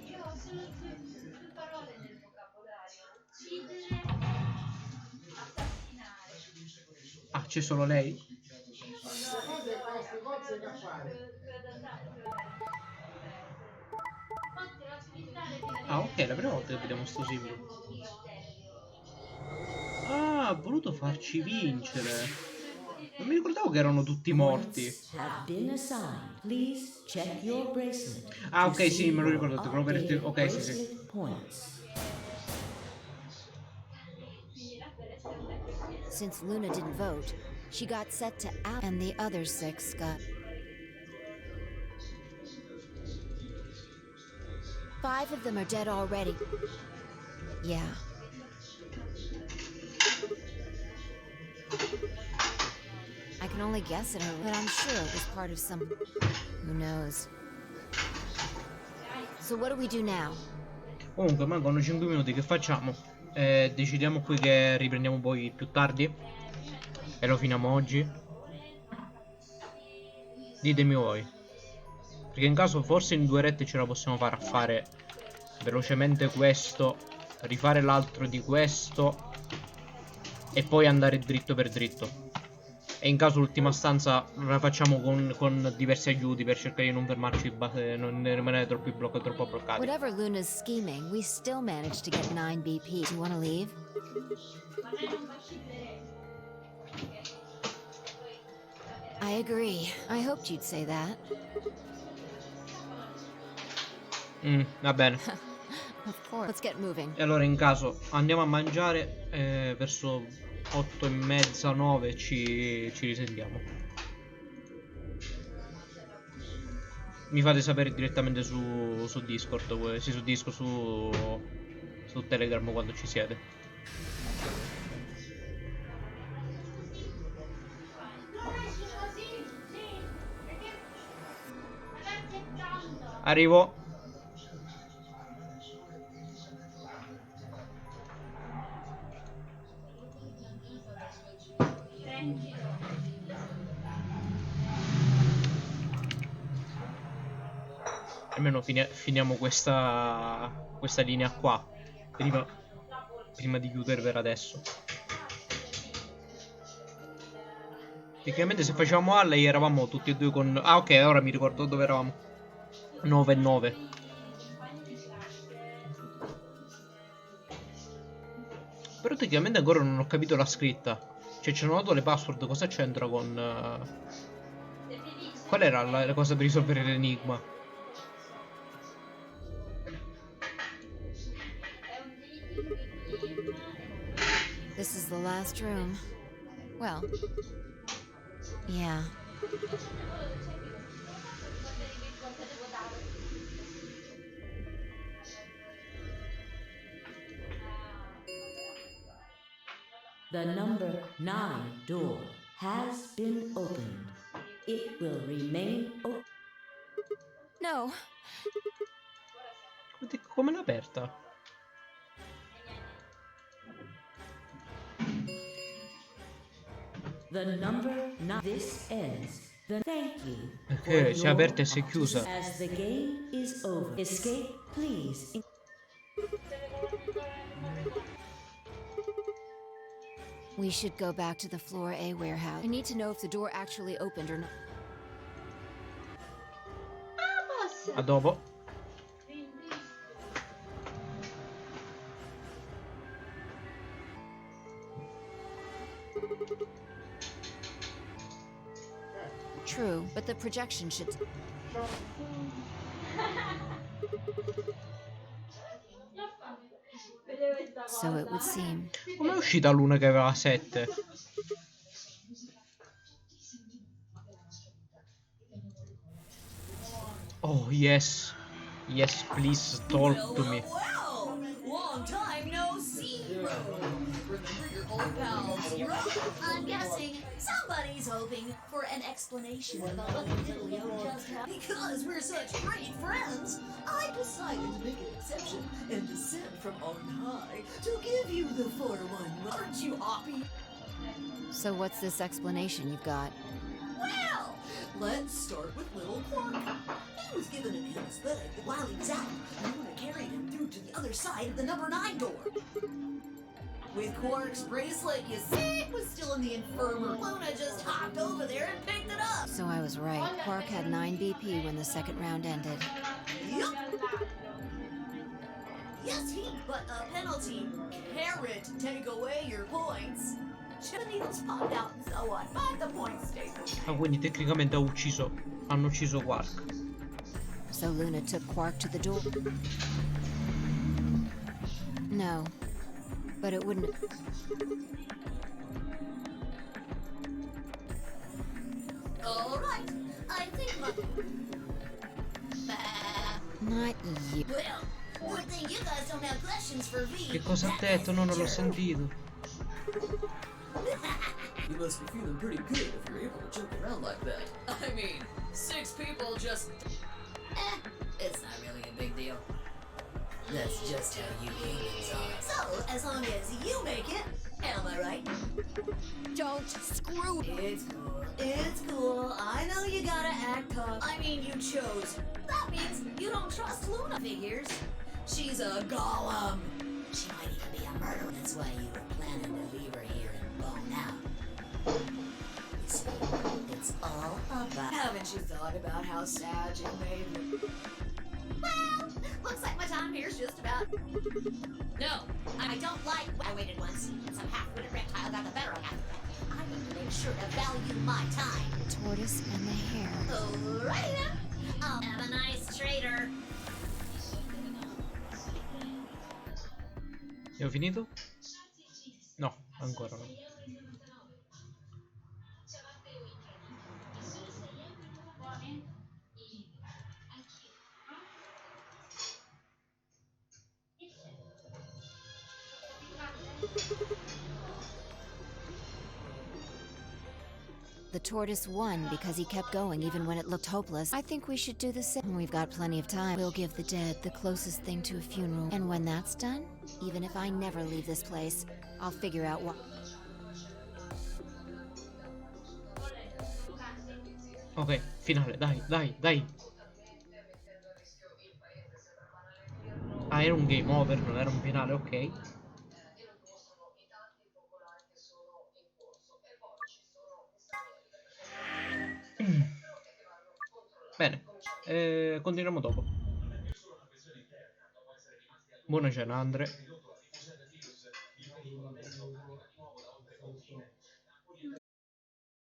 Io ho solo due parole nel vocabolario. Uccidere, assassinare. Ah, c'è solo lei? Queste cose che fare? Ah, ok, è la prima volta che vediamo sto simbolo. Ah, ha voluto farci vincere. Non mi ricordavo che erano tutti morti. Have been assigned. Please check your bracelet. Ah, to ok, sì, see me lo your ricordo. Quello per il... Ok, sì, sì. bracelet points. Since Luna didn't vote, she got set to out, and the other 6 got... 5 of them are dead already. Yeah. I can only guess at her, but I'm sure it was part of some... Who knows? So what do we do now? Comunque, mancano 5 minuti, che facciamo? Decidiamo qui che riprendiamo poi più tardi e lo finiamo oggi. Ditemi voi, perché in caso forse in 2 rette ce la possiamo fare a fare velocemente questo, rifare l'altro di questo e poi andare dritto per dritto. E in caso l'ultima stanza la facciamo con diversi aiuti per cercare di non fermarci, non rimanere troppo bloccati. Whatever Luna's scheming, we still managed to get 9 BP. Do you want to leave? I agree. I hoped you'd say that. Va bene. Of course. Let's get moving. E allora in caso andiamo a mangiare, verso 8:30, 9 ci risentiamo. Mi fate sapere direttamente su Discord, sì, su Discord, su Telegram quando ci siete. Arrivo. Almeno finiamo questa linea qua prima di chiudere per adesso. Tecnicamente se facevamo A lei eravamo tutti e due con... Ah, ok, ora mi ricordo dove eravamo. 9 e 9. Però tecnicamente ancora non ho capito la scritta. Cioè ci hanno dato le password, cosa c'entra con... Qual era la cosa per risolvere l'enigma? This is the last room. Well, yeah. The number 9 door has been opened. It will remain open. No. Come l'ha aperta? The number 9. This ends. Thank you. Ok, si è aperta e si è chiusa. As the game is over. Escape, please. We should go back to the floor A warehouse. I need to know if the door actually opened or not. A dopo. True, but the projection should... So it would seem. Come è uscita l'una che aveva 7? Oh, yes. Yes, please talk to me. Well, long time no see, Rose. Remember your old pals, Hero? I'm guessing somebody Everybody's hoping for an explanation about what Diddlio just happened. Because we're such great friends, I decided to make an exception and descend from on high to give you the 4-1. Aren't you happy? So what's this explanation you've got? Well, let's start with little Quark. He was given an anesthetic while he was out. Luna carried him through to the other side of the number 9 door. With Quark's bracelet, you see, it was still in the infirmary. Luna just hopped over there and picked it up. So I was right. Quark had 9 BP when the second round ended. Yup. Yes, but a penalty carrot take away your points. The needles popped out and so on, but the points stayed the same. Ah, quindi tecnicamente hanno ucciso Quark. So Luna took Quark to the door? No. But it wouldn't... Alright, I think Not you. Well, good thing you guys don't have questions for me. Che cosa ha detto? No, non l'ho sentito. You must be feeling pretty good if you're able to joke around like that. I mean, 6 people just... It's not really a big deal. That's just how you humans are. So, as long as you make it, am I right? Don't screw It's cool. It's cool. I know you gotta act tough. I mean, you chose. That means you don't trust Luna figures. She's a golem. She might even be a murderer. That's why you were planning to leave her here and bone out. You see, it's all about... Haven't you thought about how sad you made me? Well, looks like my time here's just about... No, I don't like... I waited once. Some half-witted reptile got the better of half. I need to make sure to value my time. Tortoise and the hare. Alrighty then. Have a nice trader. Ho finito? No, ancora no. The tortoise won because he kept going even when it looked hopeless. I think we should do the same. We've got plenty of time. We'll give the dead the closest thing to a funeral. And when that's done, even if I never leave this place, I'll figure out what... Ok, finale, dai. Ah, era un game over, non era un finale, ok. Bene, continuiamo dopo. Buona cena, Andre.